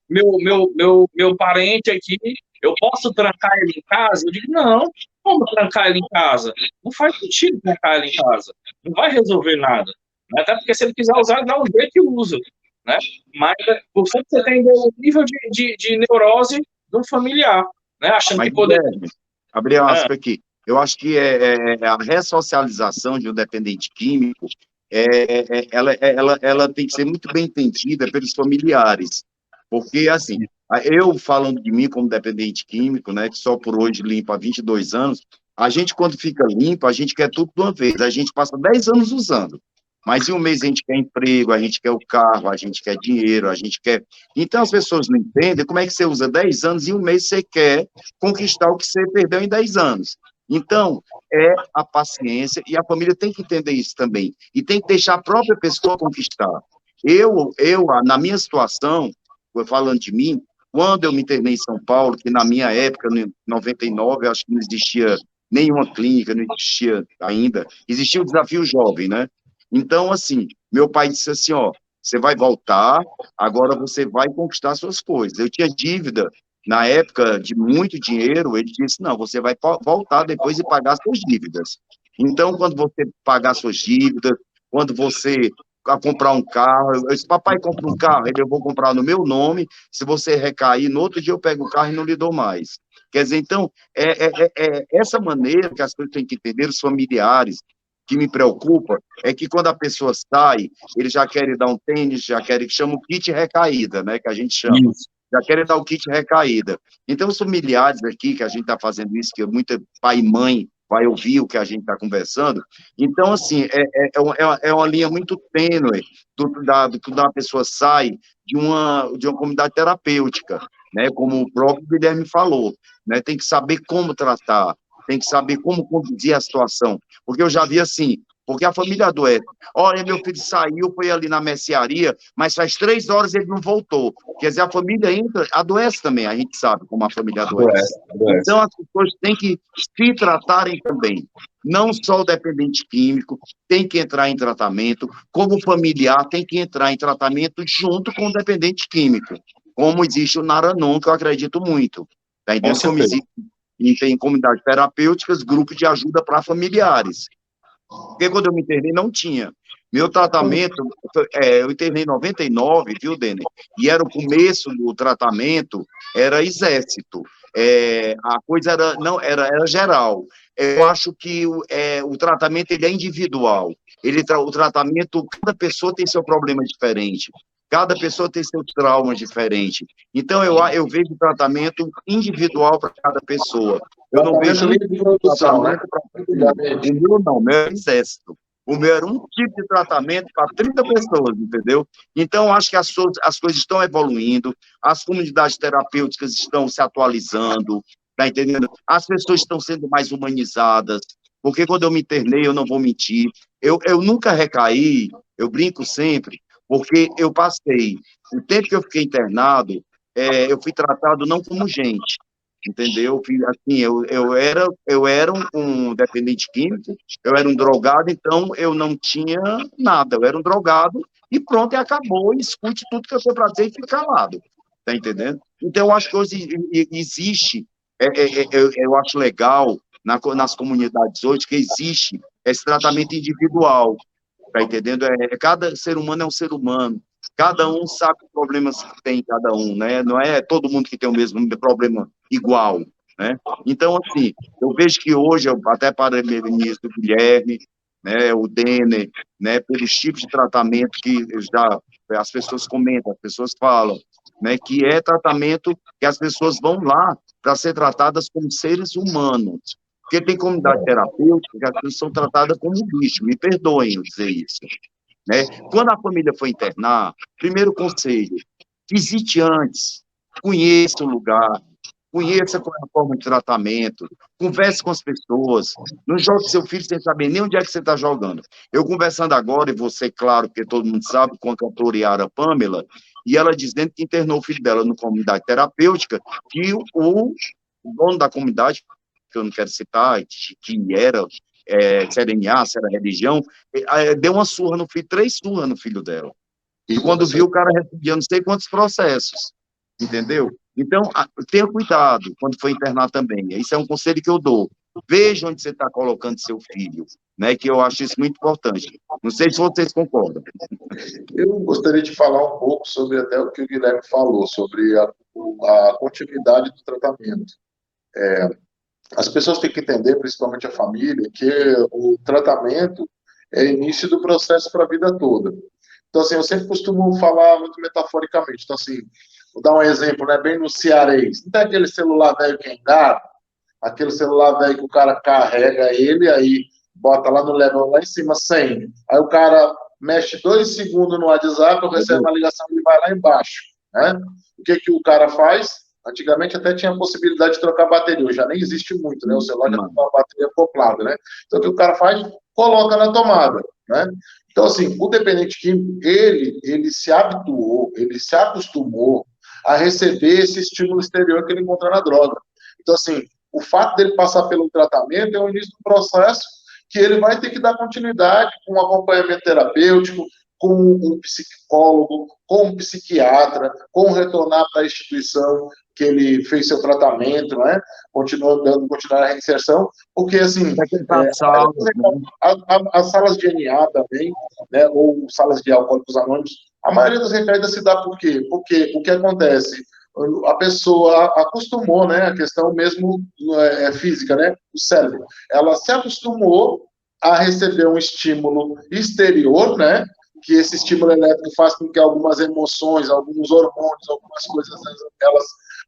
Speaker 3: meu parente aqui, eu posso trancar ele em casa? Eu digo, não, como trancar ele em casa? Não faz sentido trancar ele em casa, não vai resolver nada. Até porque se ele quiser usar, dá um jeito que usa, né? Mas por que você tem o nível de neurose do familiar, né? Achando que poder...
Speaker 1: Abrir aspas aqui. Eu acho que a ressocialização de um dependente químico, ela tem que ser muito bem entendida pelos familiares. Porque, assim, eu falando de mim como dependente químico, né, que só por hoje limpo há 22 anos, a gente, quando fica limpo, a gente quer tudo de uma vez. A gente passa 10 anos usando. Mas em um mês a gente quer emprego, a gente quer o carro, a gente quer dinheiro, a gente quer... Então as pessoas não entendem como é que você usa 10 anos e em um mês você quer conquistar o que você perdeu em 10 anos. Então, é a paciência, e a família tem que entender isso também, e tem que deixar a própria pessoa conquistar. Na minha situação, falando de mim, quando eu me internei em São Paulo, que na minha época, em 99, eu acho que não existia nenhuma clínica, não existia ainda, existia o Desafio Jovem, né? Então, assim, meu pai disse assim, ó, você vai voltar, agora você vai conquistar suas coisas. Eu tinha dívida, na época, de muito dinheiro, ele disse, não, você vai voltar depois e pagar suas dívidas. Então, quando você pagar suas dívidas, quando você comprar um carro, eu disse, papai, compra um carro, eu vou comprar no meu nome, se você recair, no outro dia eu pego o carro e não lhe dou mais. Quer dizer, então, essa maneira que as pessoas têm que entender, os familiares, que me preocupa é que quando a pessoa sai, eles já querem dar um tênis, já querem, que chama o kit recaída, né, que a gente chama. Isso. Já querem dar o kit recaída. Então, os familiares aqui, que a gente está fazendo isso, que muito pai e mãe vai ouvir o que a gente está conversando. Então, assim, é uma linha muito tênue quando uma pessoa sai de uma comunidade terapêutica, né, como o próprio Guilherme falou, né, tem que saber como tratar, tem que saber como conduzir a situação, porque eu já vi assim, porque a família adoece. Olha, meu filho saiu, foi ali na mercearia, mas faz 3 horas ele não voltou. Quer dizer, a família entra, adoece também, a gente sabe como a família adoece. Então, as pessoas têm que se tratarem também. Não só o dependente químico tem que entrar em tratamento, como o familiar tem que entrar em tratamento junto com o dependente químico, como existe o Naranon, que eu acredito muito. Tá entendendo? Como existe e tem comunidades terapêuticas, grupos de ajuda para familiares. Porque quando eu me internei, não tinha. Meu tratamento, eu internei em 99, viu, Dene? E era o começo do tratamento, era exército. A coisa era geral. Eu acho que o tratamento ele é individual. O tratamento, cada pessoa tem seu problema diferente. Cada pessoa tem seus traumas diferentes. Então, eu vejo o tratamento individual para cada pessoa. Eu não vejo nem de produção, né? O meu não, o meu é exército. O meu era um tipo de tratamento para 30 pessoas, entendeu? Então, acho que as coisas estão evoluindo, as comunidades terapêuticas estão se atualizando, tá entendendo? As pessoas estão sendo mais humanizadas, porque quando eu me internei, eu não vou mentir, eu nunca recaí, eu brinco sempre, porque eu passei, o tempo que eu fiquei internado, eu fui tratado não como gente, entendeu? Assim, eu era um dependente químico, eu era um drogado, então eu não tinha nada, eu era um drogado, e pronto, e acabou, e escute tudo que eu tenho para dizer e fique calado, tá entendendo? Então, eu acho que hoje existe, eu acho legal, nas comunidades hoje, que existe esse tratamento individual, tá entendendo? Cada ser humano é um ser humano, cada um sabe os problemas que tem cada um, né? Não é todo mundo que tem o mesmo problema igual, né? Então, assim, eu vejo que hoje, até para o ministro Guilherme, né, o Denner, né, pelos tipos de tratamento que já as pessoas comentam, as pessoas falam, né, que é tratamento que as pessoas vão lá para ser tratadas como seres humanos. Porque tem comunidade terapêutica que as pessoas são tratadas como bicho, me perdoem eu dizer isso, né? Quando a família for internar, primeiro conselho, visite antes, conheça o lugar, conheça qual é a forma de tratamento, converse com as pessoas, não jogue seu filho sem saber nem onde é que você está jogando. Eu conversando agora, e você, claro, porque todo mundo sabe, com a cantora Yara Pamela, e ela dizendo que internou o filho dela numa comunidade terapêutica, que o dono da comunidade, que eu não quero citar, que era se era NA, se era religião, deu uma surra no filho, 3 surras no filho dela. E quando viu, o cara recebia não sei quantos processos, entendeu? Então, tenha cuidado quando for internar também. Isso é um conselho que eu dou. Veja onde você está colocando seu filho, né? Que eu acho isso muito importante. Não sei se vocês concordam.
Speaker 2: Eu gostaria de falar um pouco sobre até o que o Guilherme falou, sobre a continuidade do tratamento. As pessoas têm que entender, principalmente a família, que o tratamento é início do processo para a vida toda. Então, assim, eu sempre costumo falar muito metaforicamente. Então, assim, vou dar um exemplo, né, bem no cearês. Não tem aquele celular velho que é engado? Aquele celular velho que o cara carrega ele, aí bota lá no level lá em cima 100. Aí o cara mexe 2 segundos no WhatsApp, recebe uma ligação e vai lá embaixo, né? O que que o cara faz? Antigamente até tinha a possibilidade de trocar bateria, hoje já nem existe muito, né? O celular já tem uma bateria acoplada, né? Então o que o cara faz? Coloca na tomada, né? Então, assim, o dependente químico, ele se habituou, ele se acostumou a receber esse estímulo exterior que ele encontra na droga. Então, assim, o fato dele passar pelo tratamento é o início do processo que ele vai ter que dar continuidade com um acompanhamento terapêutico, com um psicólogo, com um psiquiatra, com retornar para a instituição que ele fez seu tratamento, né? Continuar a reinserção, porque, assim, as salas de NA também, né, ou salas de alcoólicos anônimos, a maioria das recaídas se dá por quê? Porque o que acontece? A pessoa acostumou, né, a questão mesmo física, né, o cérebro, ela se acostumou a receber um estímulo exterior, né, que esse estímulo elétrico faz com que algumas emoções, alguns hormônios, algumas coisas, elas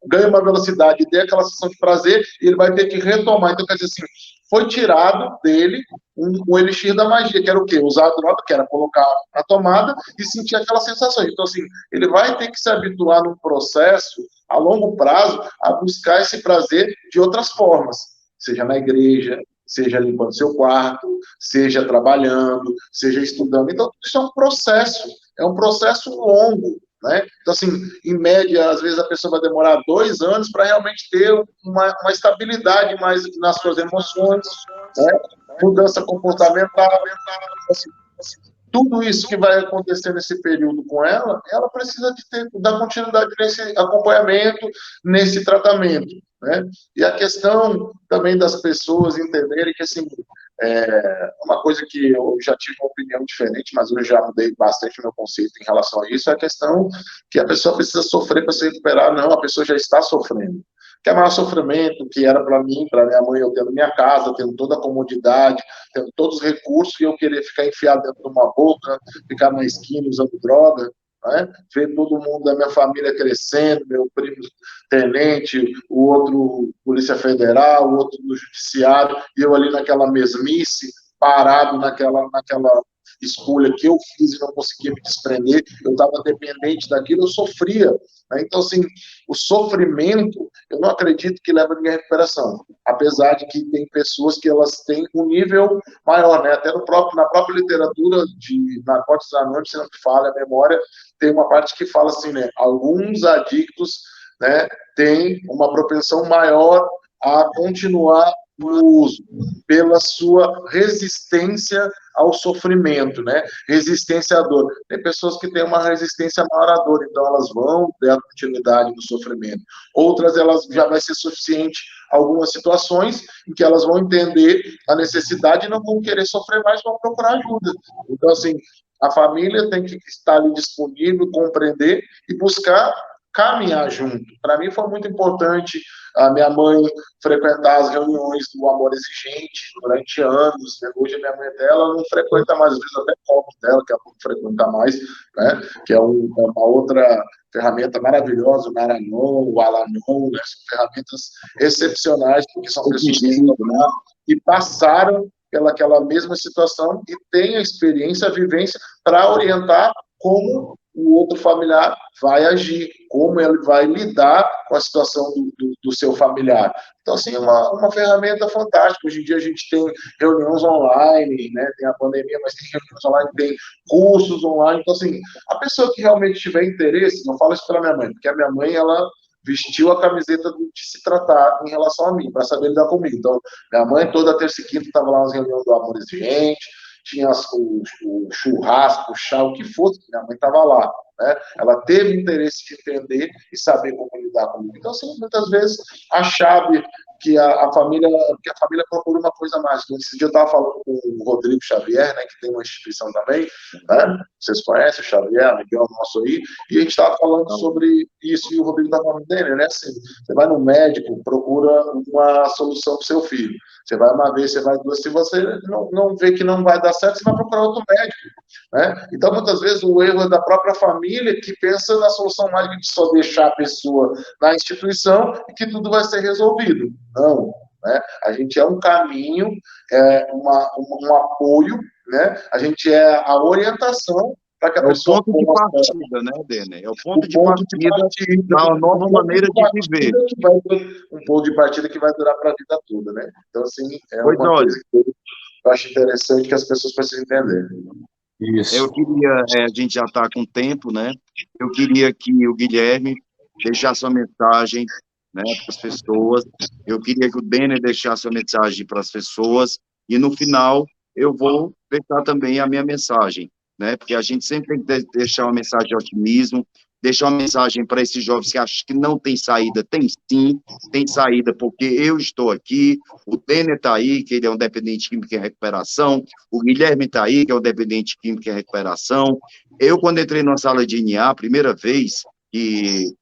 Speaker 2: ganhem uma velocidade e dê aquela sensação de prazer, e ele vai ter que retomar. Então, quer dizer assim, foi tirado dele um elixir da magia, que era o quê? Usar a droga, que era colocar na tomada e sentir aquela sensação. Então, assim, ele vai ter que se habituar num processo, a longo prazo, a buscar esse prazer de outras formas, seja na igreja, seja limpando seu quarto, seja trabalhando, seja estudando. Então, isso é um processo longo, né? Então, assim, em média, às vezes a pessoa vai demorar 2 anos para realmente ter uma estabilidade mais nas suas emoções, né? Mudança comportamental, assim, tudo isso que vai acontecer nesse período com ela precisa dar continuidade nesse acompanhamento, nesse tratamento, né? E a questão também das pessoas entenderem que, assim, uma coisa que eu já tive uma opinião diferente, mas eu já mudei bastante o meu conceito em relação a isso, é a questão que a pessoa precisa sofrer para se recuperar. Não, a pessoa já está sofrendo. Que é maior sofrimento que era para mim, para minha mãe, eu tendo minha casa, tendo toda a comodidade, tendo todos os recursos, e eu querer ficar enfiado dentro de uma boca, ficar na esquina usando droga, né? Ver todo mundo da minha família crescendo, meu primo tenente, o outro polícia federal, o outro do judiciário, e eu ali naquela mesmice, parado naquela escolha que eu fiz e não conseguia me desprender, eu estava dependente daquilo, eu sofria, né? Então, assim, o sofrimento, eu não acredito que leva ninguém à recuperação, apesar de que tem pessoas que elas têm um nível maior, né? Até na própria literatura de Narcóticos Anônimos, se não me falha a memória, tem uma parte que fala assim, né? Alguns adictos, né, têm uma propensão maior a continuar no uso. pela sua resistência ao sofrimento, né? Resistência à dor. Tem pessoas que têm uma resistência maior à dor, então elas vão ter a continuidade do sofrimento. Outras, elas já vai ser suficiente algumas situações em que elas vão entender a necessidade e não vão querer sofrer mais, vão procurar ajuda. Então, assim, a família tem que estar ali disponível, compreender e buscar caminhar junto. Para mim foi muito importante a minha mãe frequentar as reuniões do Amor Exigente durante anos. Hoje a minha mãe dela não frequenta mais, às vezes até cobro dela que ela não frequenta mais, né? Que é uma outra ferramenta maravilhosa, o Naranon, o Alanon, né? São ferramentas excepcionais, porque são pessoas que passaram pelaquela mesma situação e têm a experiência, a vivência para orientar como o outro familiar vai agir, como ele vai lidar com a situação do seu familiar. Então, assim, é uma ferramenta fantástica. Hoje em dia a gente tem reuniões online, né? Tem a pandemia, mas tem reuniões online, tem cursos online. Então, assim, a pessoa que realmente tiver interesse, não falo isso para minha mãe, porque a minha mãe, ela vestiu a camiseta de se tratar em relação a mim, para saber lidar comigo. Então, minha mãe, toda terça e quinta, estava lá nas reuniões do Amor Exigente, tinha o churrasco, o chá, o que fosse, minha mãe estava lá. Né? Ela teve interesse de entender e saber como lidar comigo. Então, assim, muitas vezes, a chave que a família procura uma coisa mais. Esse dia eu estava falando com o Rodrigo Xavier, né, que tem uma instituição também, né? Vocês conhecem o Xavier, amigão nosso aí, e a gente estava falando sobre isso, e o Rodrigo estava falando dele, né? Assim, você vai no médico, procura uma solução para o seu filho. Você vai uma vez, você vai duas, se você não vê que não vai dar certo, você vai procurar outro médico. Né? Então, muitas vezes, o erro é da própria família que pensa na solução mágica de só deixar a pessoa na instituição e que tudo vai ser resolvido. Não. Né? A gente é um caminho, um apoio, né? A gente é a orientação para que a pessoa...
Speaker 1: É o ponto de partida, né, Denner? É o ponto de partida para uma nova maneira de viver.
Speaker 2: Um ponto de partida que vai durar para a vida toda, né? Então, assim, é
Speaker 1: pois
Speaker 2: uma coisa que eu acho interessante que as pessoas precisam entender.
Speaker 3: Isso.
Speaker 1: Eu queria, a gente já está com tempo, né? Eu queria que o Guilherme deixasse uma mensagem, né, para as pessoas. Eu queria que o Denner deixasse uma mensagem para as pessoas. E no final, eu vou deixar também a minha mensagem, né? Porque a gente sempre tem que deixar uma mensagem de otimismo, deixar uma mensagem para esses jovens que acham que não tem saída. Tem sim, tem saída, porque eu estou aqui, o Denner está aí, que ele é um dependente químico em recuperação, o Guilherme está aí, que é um dependente químico em recuperação. Eu, quando entrei na sala de NA, a primeira vez que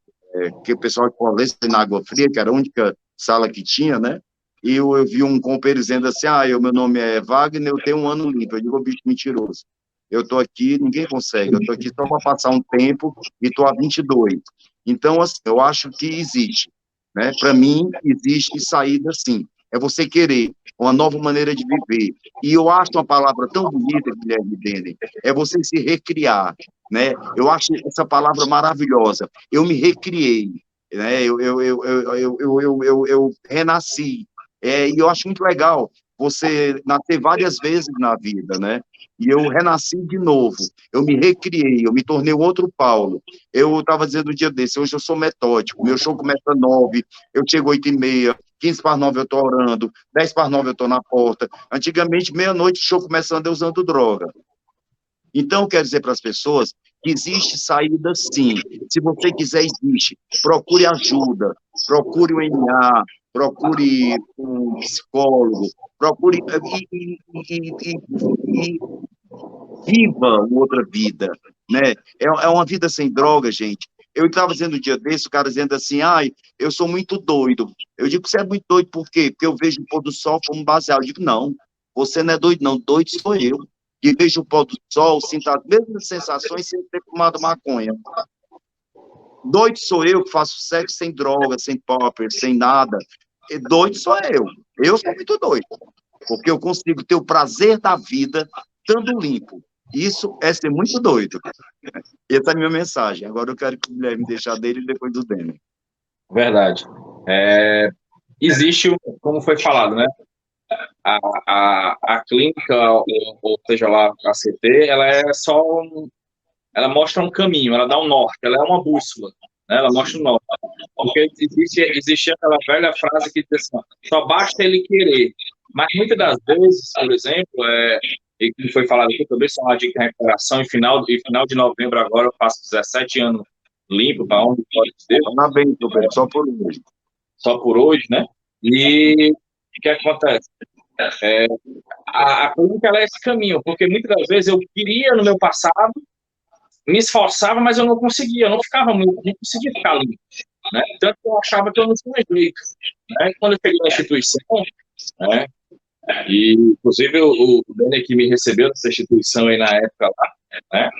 Speaker 1: o pessoal de Fortaleza foi na Água Fria, que era a única sala que tinha, né? E eu vi um companheiro dizendo assim, meu nome é Wagner, eu tenho um ano limpo. Eu digo, bicho mentiroso. Eu estou aqui, ninguém consegue, eu estou aqui só para passar um tempo e estou há 22. Então, assim, eu acho que existe, né? Para mim, existe saída, sim. É você querer uma nova maneira de viver. E eu acho uma palavra tão bonita, Guilherme Denner, é você se recriar, né? Eu acho essa palavra maravilhosa. Eu me recriei, né? Eu renasci. E eu acho muito legal você nascer várias vezes na vida, né? E eu renasci de novo, eu me recriei, eu me tornei outro Paulo. Eu estava dizendo um dia desse, hoje eu sou metódico, meu show começa às 9, eu chego às 8h30, 15 para 9 eu estou orando, 10 para 9 eu estou na porta. Antigamente, meia-noite, o show começando eu usando droga. Então, quero dizer para as pessoas que existe saída, sim. Se você quiser, existe. Procure ajuda, procure um NA, procure um psicólogo, procure e viva outra vida, né? É uma vida sem droga, gente. Eu estava dizendo um dia desse, o cara dizendo assim, eu sou muito doido. Eu digo, você é muito doido por quê? Porque eu vejo o pôr do sol como baseado. Eu digo, não, você não é doido, não. Doido sou eu. Que vejo o pôr do sol, sinto as mesmas sensações sem ter fumado maconha. Doido sou eu que faço sexo sem droga, sem popper, sem nada. E doido sou eu. Eu sou muito doido. Porque eu consigo ter o prazer da vida estando limpo. Isso é ser muito doido. Essa é a minha mensagem. Agora eu quero que o Guilherme deixar dele e depois do Denner.
Speaker 3: Verdade. Existe, como foi falado, né? A clínica, ou seja lá, a CT, ela é só ela mostra um caminho, ela dá um norte, ela é uma bússola, né? Ela mostra um norte. Porque existe aquela velha frase que diz assim, só basta ele querer. Mas muitas das vezes, por exemplo, e como foi falado aqui, também sou uma dica de recuperação, e final de novembro agora eu faço 17 anos limpo, para onde pode ser,
Speaker 1: Parabéns, Roberto, só por hoje.
Speaker 3: só por hoje, né? E o que acontece? A clínica ela é esse caminho, porque muitas das vezes eu queria no meu passado, me esforçava, mas eu não conseguia, eu não ficava muito, não conseguia ficar limpo, né? Tanto que eu achava que eu não tinha jeito, né? Quando eu cheguei na instituição, né? E inclusive o Dani que me recebeu nessa instituição aí na época lá, né?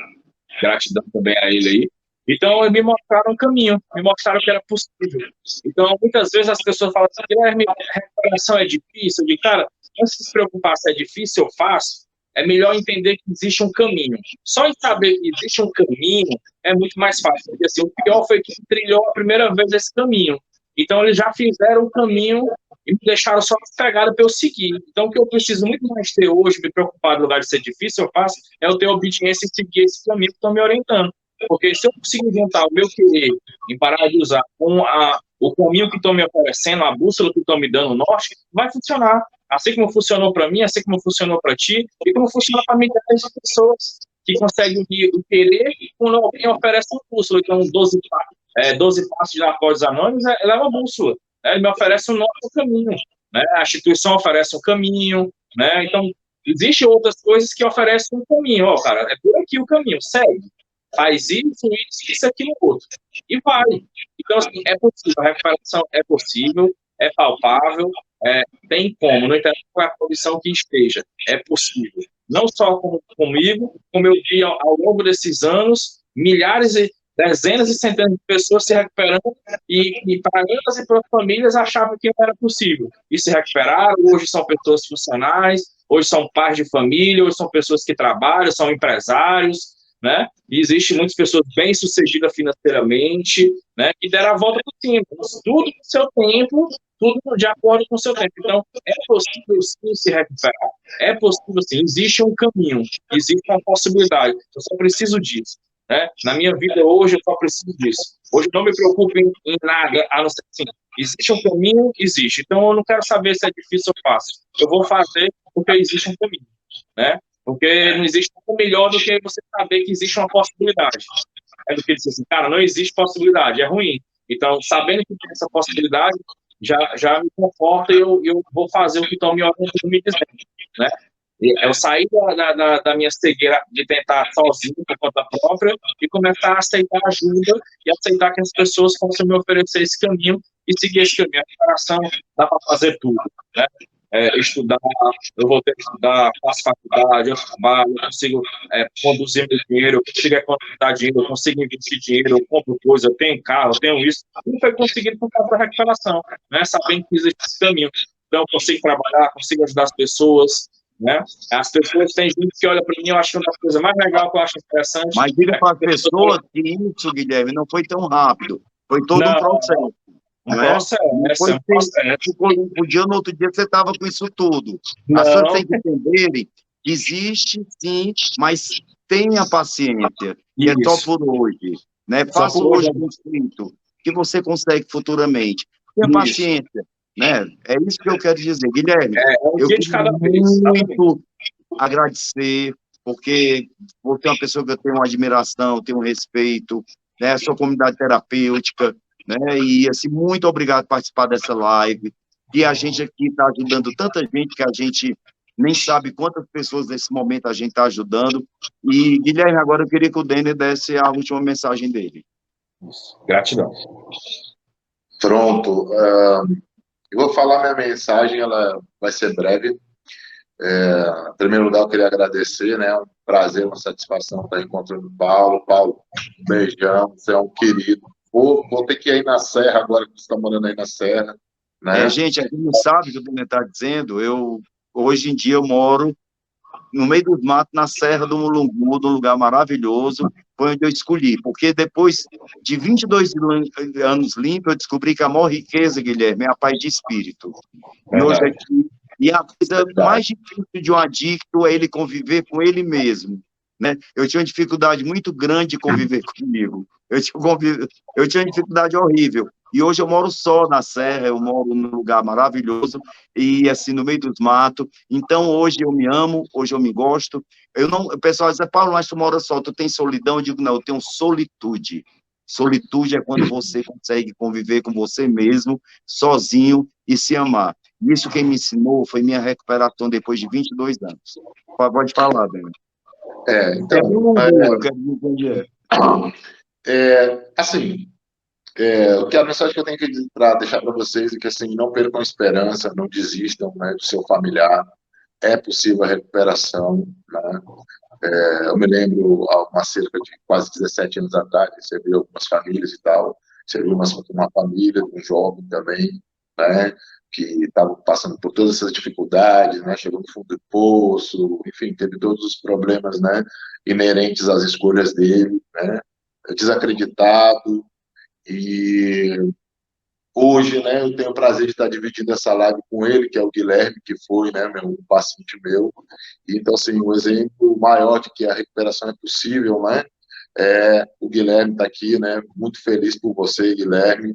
Speaker 3: Gratidão também a ele aí. Então, me mostraram um caminho, me mostraram que era possível. Então, muitas vezes as pessoas falam assim, Guilherme, a recuperação é difícil. Eu digo, cara, antes de se preocupar se é difícil ou fácil, é melhor entender que existe um caminho. Só em saber que existe um caminho é muito mais fácil. Porque assim, o pior foi que trilhou a primeira vez esse caminho. Então, eles já fizeram o caminho e me deixaram só pegada para eu seguir. Então, o que eu preciso muito mais ter hoje, me preocupar no lugar de ser difícil ou fácil, é eu ter obediência e seguir esse caminho que estão me orientando. Porque se eu conseguir juntar o meu querer em parar de usar com o caminho que estão me oferecendo, a bússola que estão me dando, o norte, vai funcionar. Assim como funcionou para mim, assim como funcionou para ti, e como funciona para milhares de pessoas que conseguem o querer quando alguém oferece uma bússola. Então, 12 passos de Narcóticos Anônimos, ela é uma bússola. Né? Ele me oferece um novo caminho. Né? A instituição oferece um caminho. Né? Então, existem outras coisas que oferecem um caminho. Ó, cara, é por aqui o caminho, segue. Faz isso, aquilo, outro. E vai. Então, assim, é possível. A recuperação é possível, é palpável, tem como. Não interessa qual é a condição que esteja. É possível. Não só comigo, como eu vi ao longo desses anos, milhares e dezenas e centenas de pessoas se recuperando e para elas e para famílias achavam que não era possível. E se recuperaram, hoje são pessoas funcionais, hoje são pais de família, hoje são pessoas que trabalham, são empresários, né? E existem muitas pessoas bem-sucedidas financeiramente, né? Que deram a volta por cima. Tudo no seu tempo, tudo de acordo com o seu tempo. Então, é possível sim se recuperar. É possível sim. Existe um caminho, existe uma possibilidade. Eu só preciso disso. Né? Na minha vida hoje, eu só preciso disso. Hoje eu não me preocupo em nada, a não ser assim, existe um caminho? Existe. Então, eu não quero saber se é difícil ou fácil. Eu vou fazer porque existe um caminho. Né? Porque não existe nada melhor do que você saber que existe uma possibilidade. É do que dizer assim, cara, não existe possibilidade, é ruim. Então, sabendo que tem essa possibilidade, já me conforta e eu vou fazer o que estão me orientando, me dizendo, né? Eu saí da minha cegueira de tentar sozinho, por conta própria, e começar a aceitar ajuda e aceitar que as pessoas possam me oferecer esse caminho e seguir esse caminho. A recuperação dá para fazer tudo, né? Estudar, eu vou ter que estudar, faço faculdade, eu trabalho, eu consigo conduzir meu dinheiro, eu consigo economizar dinheiro, eu consigo investir dinheiro, eu compro coisa, eu tenho carro, eu tenho isso. Tudo foi conseguido por causa da recuperação, né? Sabendo que existe esse caminho. Então, eu consigo trabalhar, consigo ajudar as pessoas, né? As pessoas, tem gente que olha para mim, eu acho uma das coisas mais legais que eu acho interessante.
Speaker 1: Mas diga para as pessoas que isso, Guilherme, não foi tão rápido, foi todo um processo. Um dia ou no outro dia você estava com isso tudo. As pessoas têm que entenderem que existe, sim, mas tenha paciência, e é só por hoje. Né? Faça hoje um inscrito, que você consegue futuramente. Tenha paciência. Né? É isso que eu quero dizer. Guilherme, eu quero muito agradecer, porque você é uma pessoa que eu tenho uma admiração, tenho um respeito, né? Sua comunidade terapêutica, né? E, assim, muito obrigado por participar dessa live. E a gente aqui está ajudando tanta gente que a gente nem sabe quantas pessoas nesse momento a gente está ajudando. E, Guilherme, agora eu queria que o Denner desse a última mensagem dele.
Speaker 3: Gratidão.
Speaker 2: Pronto. Eu vou falar minha mensagem, ela vai ser breve. Em primeiro lugar, eu queria agradecer, né? Um prazer, uma satisfação estar encontrando o Paulo. Paulo, um beijão, você é um querido. Vou ter que ir aí na Serra, agora que você está morando aí na Serra. Né?
Speaker 1: Gente, a gente não sabe o que o Denner está dizendo. Hoje em dia, eu moro no meio dos matos, na Serra do Mulungu, num lugar maravilhoso, foi onde eu escolhi, porque depois de 22 anos limpo, eu descobri que a maior riqueza, Guilherme, é a paz de espírito. E a coisa mais difícil de um adicto é ele conviver com ele mesmo. Né? Eu tinha uma dificuldade muito grande de conviver comigo, Eu tinha uma dificuldade horrível. E hoje eu moro só na Serra, eu moro num lugar maravilhoso, e assim, no meio dos matos. Então, hoje eu me amo, hoje eu me gosto. Eu não, o pessoal diz, Paulo, mas tu mora só, tu tem solidão? Eu digo, não, eu tenho solitude. Solitude é quando você consegue conviver com você mesmo, sozinho, e se amar. Isso quem me ensinou foi minha recuperação depois de 22 anos. Pode falar, Dani.
Speaker 2: Então,
Speaker 1: Eu quero entender.
Speaker 2: Assim, o que a mensagem que eu tenho que deixar para vocês é que, assim, não percam esperança, não desistam, né, do seu familiar. É possível a recuperação, né? Eu me lembro, há uma cerca de quase 17 anos atrás, recebi algumas famílias e tal, recebi uma família, um jovem também, né, que estava passando por todas essas dificuldades, né, chegou no fundo do poço, enfim, teve todos os problemas, né, inerentes às escolhas dele, né, desacreditado, e hoje, né, eu tenho o prazer de estar dividindo essa live com ele, que é o Guilherme, que foi, né, um paciente meu. Então, assim, o exemplo maior de que a recuperação é possível, né, o Guilherme está aqui, né, muito feliz por você, Guilherme,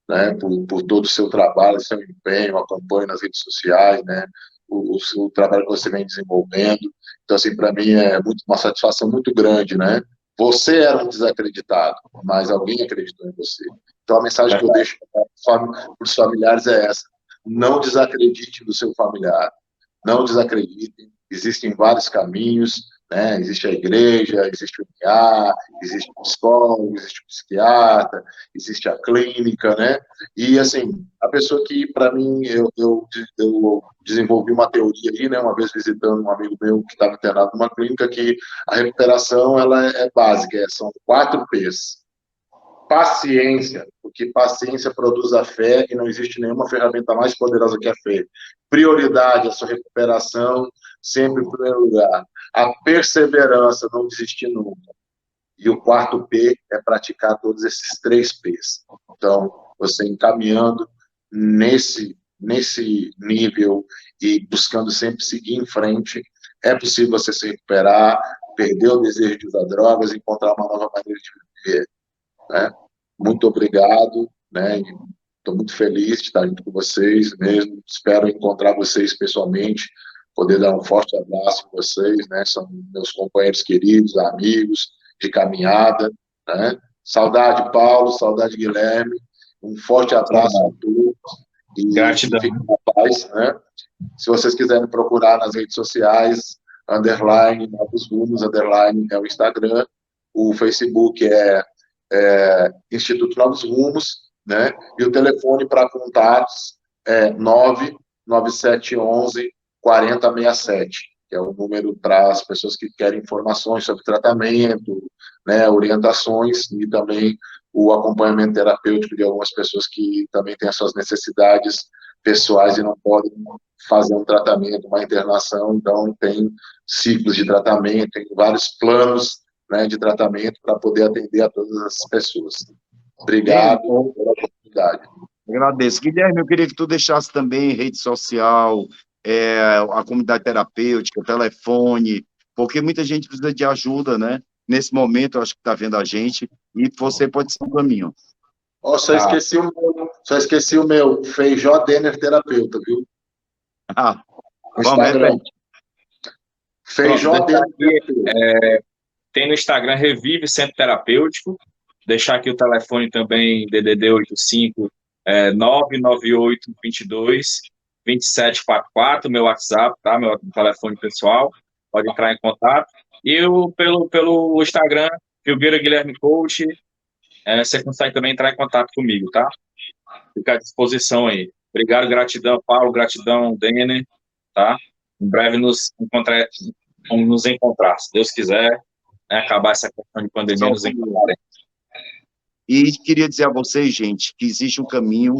Speaker 2: né, por todo o seu trabalho, seu empenho, acompanho nas redes sociais, né, o trabalho que você vem desenvolvendo. Então, assim, para mim é uma satisfação muito grande, né? Você era um desacreditado, mas alguém acreditou em você. Então, a mensagem que eu deixo para os familiares é essa: não desacredite no seu familiar, não desacreditem, existem vários caminhos, né? Existe a igreja, existe o IA, existe o psicólogo, existe o psiquiatra, existe a clínica, né? E, assim, a pessoa que, para mim, eu desenvolvi uma teoria aí, né? Uma vez visitando um amigo meu que estava internado numa clínica, que a recuperação, ela é básica, são 4 P's. Paciência, porque paciência produz a fé e não existe nenhuma ferramenta mais poderosa que a fé. Prioridade, a sua recuperação, sempre em primeiro lugar. A perseverança, não desistir nunca. E o 4 P é praticar todos esses 3 P's. Então, você encaminhando nesse nível e buscando sempre seguir em frente, é possível você se recuperar, perder o desejo de usar drogas, encontrar uma nova maneira de viver, né? Muito obrigado, né? Estou muito feliz de estar junto com vocês mesmo. Espero encontrar vocês pessoalmente, poder dar um forte abraço com vocês, né? São meus companheiros queridos, amigos de caminhada, né? Saudade, Paulo, saudade, Guilherme. Um forte abraço a todos e fiquem na paz, né? Se vocês quiserem procurar nas redes sociais, _ Novos Rumos, _ é o Instagram, o Facebook Instituto Novos Rumos, né? E o telefone para contatos é 99711 4067, que é o número para as pessoas que querem informações sobre tratamento, né, orientações e também o acompanhamento terapêutico de algumas pessoas que também têm as suas necessidades pessoais e não podem fazer um tratamento, uma internação, então tem ciclos de tratamento, tem vários planos, né, de tratamento para poder atender a todas as pessoas. Obrigado pela oportunidade.
Speaker 1: Agradeço. Guilherme, eu queria que tu deixasse também rede social, a comunidade terapêutica, telefone, porque muita gente precisa de ajuda, né? Nesse momento, eu acho que está vendo a gente, e você pode ser um caminho.
Speaker 2: Só esqueci o meu, Feijó Denner Terapeuta, viu?
Speaker 1: Vamos, repete.
Speaker 2: Feijó Denner Terapeuta.
Speaker 3: Tem no Instagram Revive Centro Terapêutico. Deixar aqui o telefone também, DDD 85 998 22 2744, meu WhatsApp, tá? Meu telefone pessoal. Pode entrar em contato. E eu, pelo Instagram, Filgueira Guilherme Coach, você consegue também entrar em contato comigo, tá? Fica à disposição aí. Obrigado, gratidão, Paulo, gratidão, Denner, tá? Em breve vamos nos encontrar, se Deus quiser, né, acabar essa questão de pandemia, nos encontraremos.
Speaker 1: E queria dizer a vocês, gente, que existe um caminho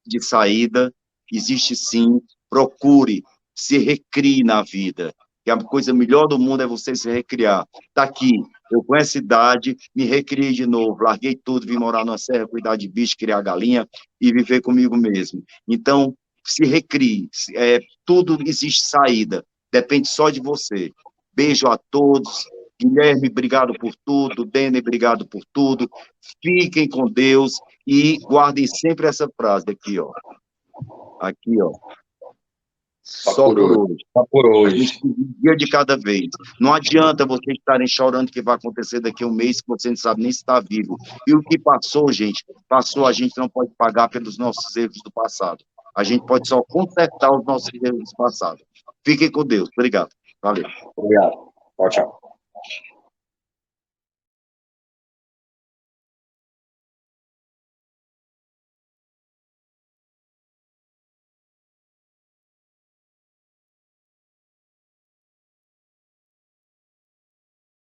Speaker 1: de saída, existe sim, procure, se recrie na vida, que a coisa melhor do mundo é você se recriar. Está aqui, eu com essa idade, me recriei de novo, larguei tudo, vim morar na serra, cuidar de bicho, criar galinha e viver comigo mesmo. Então, se recrie, tudo existe saída, depende só de você. Beijo a todos, Guilherme, obrigado por tudo. Dene, obrigado por tudo. Fiquem com Deus e guardem sempre essa frase aqui, ó. Aqui, ó. Só por hoje.
Speaker 3: Só por
Speaker 1: A
Speaker 3: hoje.
Speaker 1: gente vive um dia de cada vez. Não adianta vocês estarem chorando que vai acontecer daqui a um mês, que você não sabe nem se está vivo. E o que passou, gente, passou, a gente não pode pagar pelos nossos erros do passado. A gente pode só consertar os nossos erros do passado. Fiquem com Deus. Obrigado. Valeu.
Speaker 3: Obrigado. Tchau, tchau.